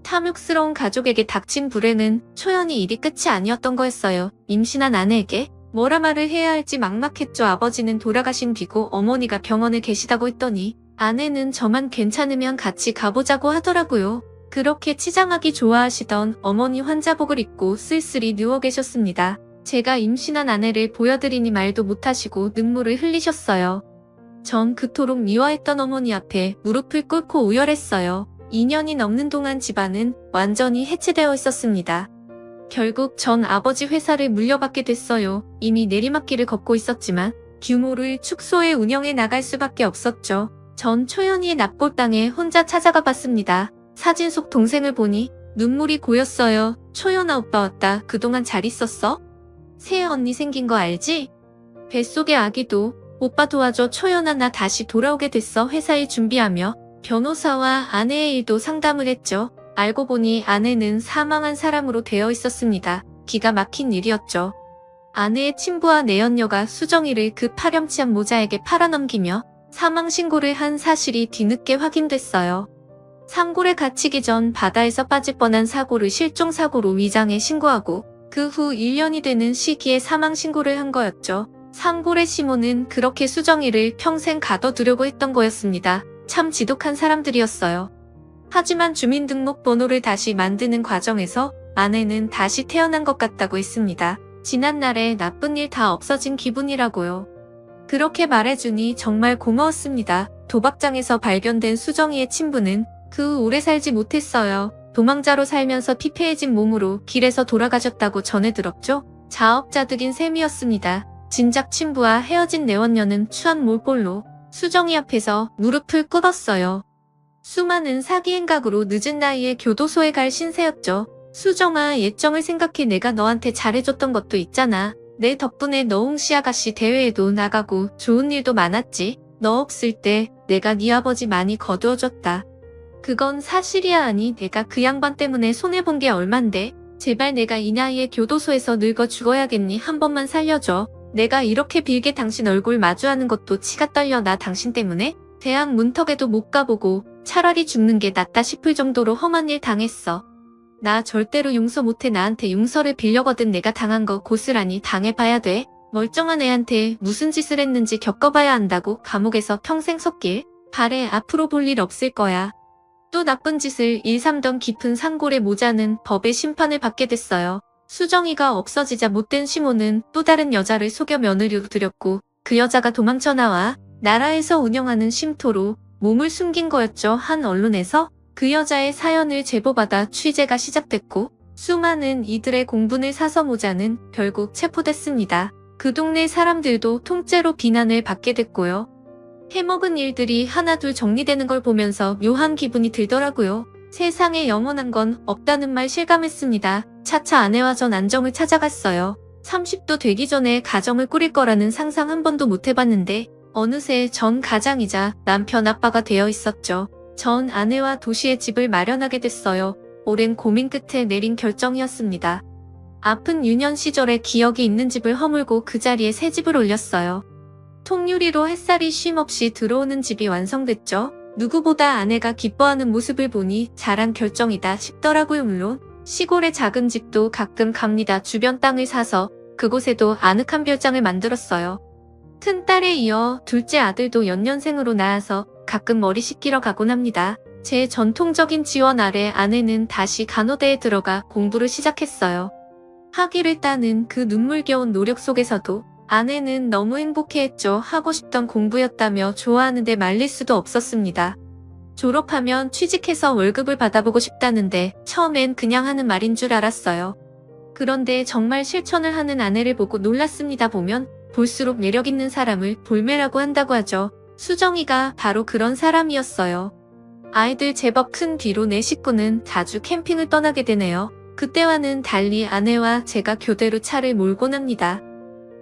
탐욕스러운 가족에게 닥친 불행은 초연히 일이 끝이 아니었던 거였어요. 임신한 아내에게 뭐라 말을 해야 할지 막막했죠. 아버지는 돌아가신 뒤고 어머니가 병원에 계시다고 했더니 아내는 저만 괜찮으면 같이 가보자고 하더라고요. 그렇게 치장하기 좋아하시던 어머니 환자복을 입고 쓸쓸히 누워 계셨습니다. 제가 임신한 아내를 보여드리니 말도 못하시고 눈물을 흘리셨어요. 전 그토록 미워했던 어머니 앞에 무릎을 꿇고 우열했어요. 2년이 넘는 동안 집안은 완전히 해체되어 있었습니다. 결국 전 아버지 회사를 물려받게 됐어요. 이미 내리막길을 걷고 있었지만 규모를 축소해 운영해 나갈 수밖에 없었죠. 전 초연이의 납골당에 혼자 찾아가 봤습니다. 사진 속 동생을 보니 눈물이 고였어요. 초연아 오빠 왔다. 그동안 잘 있었어? 새해 언니 생긴 거 알지? 뱃속의 아기도 오빠 도와줘. 초연아 나 다시 돌아오게 됐어. 회사일 준비하며 변호사와 아내의 일도 상담을 했죠. 알고 보니 아내는 사망한 사람으로 되어 있었습니다. 기가 막힌 일이었죠. 아내의 친부와 내연녀가 수정이를 그 파렴치한 모자에게 팔아넘기며 사망 신고를 한 사실이 뒤늦게 확인됐어요. 상골에 갇히기 전 바다에서 빠질 뻔한 사고를 실종사고로 위장해 신고하고 그 후 1년이 되는 시기에 사망 신고를 한 거였죠. 상골의 시모는 그렇게 수정이를 평생 가둬두려고 했던 거였습니다. 참 지독한 사람들이었어요. 하지만 주민등록번호를 다시 만드는 과정에서 아내는 다시 태어난 것 같다고 했습니다. 지난날에 나쁜 일 다 없어진 기분이라고요. 그렇게 말해주니 정말 고마웠습니다. 도박장에서 발견된 수정이의 친부는 그 후 오래 살지 못했어요. 도망자로 살면서 피폐해진 몸으로 길에서 돌아가셨다고 전해 들었죠. 자업자득인 셈이었습니다. 진작 친부와 헤어진 내원녀는 추한 몰골로 수정이 앞에서 무릎을 꿇었어요. 수많은 사기 행각으로 늦은 나이에 교도소에 갈 신세였죠. 수정아 예정을 생각해 내가 너한테 잘해줬던 것도 있잖아. 내 덕분에 너웅씨 아가씨 대회에도 나가고 좋은 일도 많았지. 너 없을 때 내가 네 아버지 많이 거두어줬다. 그건 사실이야. 아니 내가 그 양반 때문에 손해본 게 얼만데. 제발 내가 이 나이에 교도소에서 늙어 죽어야겠니. 한 번만 살려줘. 내가 이렇게 빌게 당신 얼굴 마주하는 것도 치가 떨려. 나 당신 때문에 대학 문턱에도 못 가보고 차라리 죽는 게 낫다 싶을 정도로 험한 일 당했어. 나 절대로 용서 못해. 나한테 용서를 빌려거든. 내가 당한 거 고스란히 당해봐야 돼. 멀쩡한 애한테 무슨 짓을 했는지 겪어봐야 한다고. 감옥에서 평생 섰길 바래. 앞으로 볼 일 없을 거야. 또 나쁜 짓을 일삼던 깊은 상골의 모자는 법의 심판을 받게 됐어요. 수정이가 없어지자 못된 시모는 또 다른 여자를 속여 며느리로 들였고 그 여자가 도망쳐 나와 나라에서 운영하는 쉼터로 몸을 숨긴 거였죠. 한 언론에서 그 여자의 사연을 제보받아 취재가 시작됐고 수많은 이들의 공분을 사서 모자는 결국 체포됐습니다. 그 동네 사람들도 통째로 비난을 받게 됐고요. 해먹은 일들이 하나둘 정리되는 걸 보면서 묘한 기분이 들더라고요. 세상에 영원한 건 없다는 말 실감했습니다. 차차 아내와 전 안정을 찾아갔어요. 30도 되기 전에 가정을 꾸릴 거라는 상상 한 번도 못 해봤는데 어느새 전 가장이자 남편 아빠가 되어 있었죠. 전 아내와 도시에 집을 마련하게 됐어요. 오랜 고민 끝에 내린 결정이었습니다. 아픈 유년 시절의 기억이 있는 집을 허물고 그 자리에 새 집을 올렸어요. 통유리로 햇살이 쉼없이 들어오는 집이 완성됐죠. 누구보다 아내가 기뻐하는 모습을 보니 잘한 결정이다 싶더라고요. 물론 시골의 작은 집도 가끔 갑니다. 주변 땅을 사서 그곳에도 아늑한 별장을 만들었어요. 큰 딸에 이어 둘째 아들도 연년생으로 낳아서 가끔 머리 식히러 가곤 합니다. 제 전통적인 지원 아래 아내는 다시 간호대에 들어가 공부를 시작했어요. 학위를 따는 그 눈물겨운 노력 속에서도 아내는 너무 행복해했죠. 하고 싶던 공부였다며 좋아하는데 말릴 수도 없었습니다. 졸업하면 취직해서 월급을 받아보고 싶다는데 처음엔 그냥 하는 말인 줄 알았어요. 그런데 정말 실천을 하는 아내를 보고 놀랐습니다. 보면 볼수록 매력 있는 사람을 볼매라고 한다고 하죠. 수정이가 바로 그런 사람이었어요. 아이들 제법 큰 뒤로 내 식구는 자주 캠핑을 떠나게 되네요. 그때와는 달리 아내와 제가 교대로 차를 몰곤 합니다.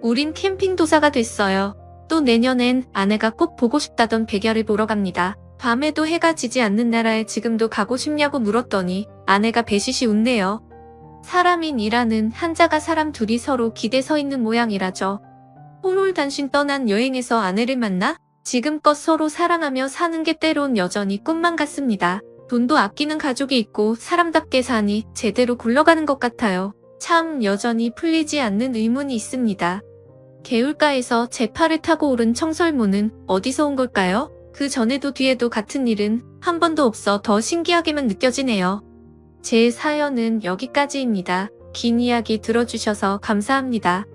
우린 캠핑 도사가 됐어요. 또 내년엔 아내가 꼭 보고 싶다던 백야를 보러 갑니다. 밤에도 해가 지지 않는 나라에 지금도 가고 싶냐고 물었더니 아내가 배시시 웃네요. 사람인 이라는 한자가 사람 둘이 서로 기대 서 있는 모양이라죠. 홀홀단신 떠난 여행에서 아내를 만나 지금껏 서로 사랑하며 사는 게 때론 여전히 꿈만 같습니다. 돈도 아끼는 가족이 있고 사람답게 사니 제대로 굴러가는 것 같아요. 참 여전히 풀리지 않는 의문이 있습니다. 개울가에서 제 팔을 타고 오른 청설모는 어디서 온 걸까요? 그 전에도 뒤에도 같은 일은 한 번도 없어 더 신기하게만 느껴지네요. 제 사연은 여기까지입니다. 긴 이야기 들어주셔서 감사합니다.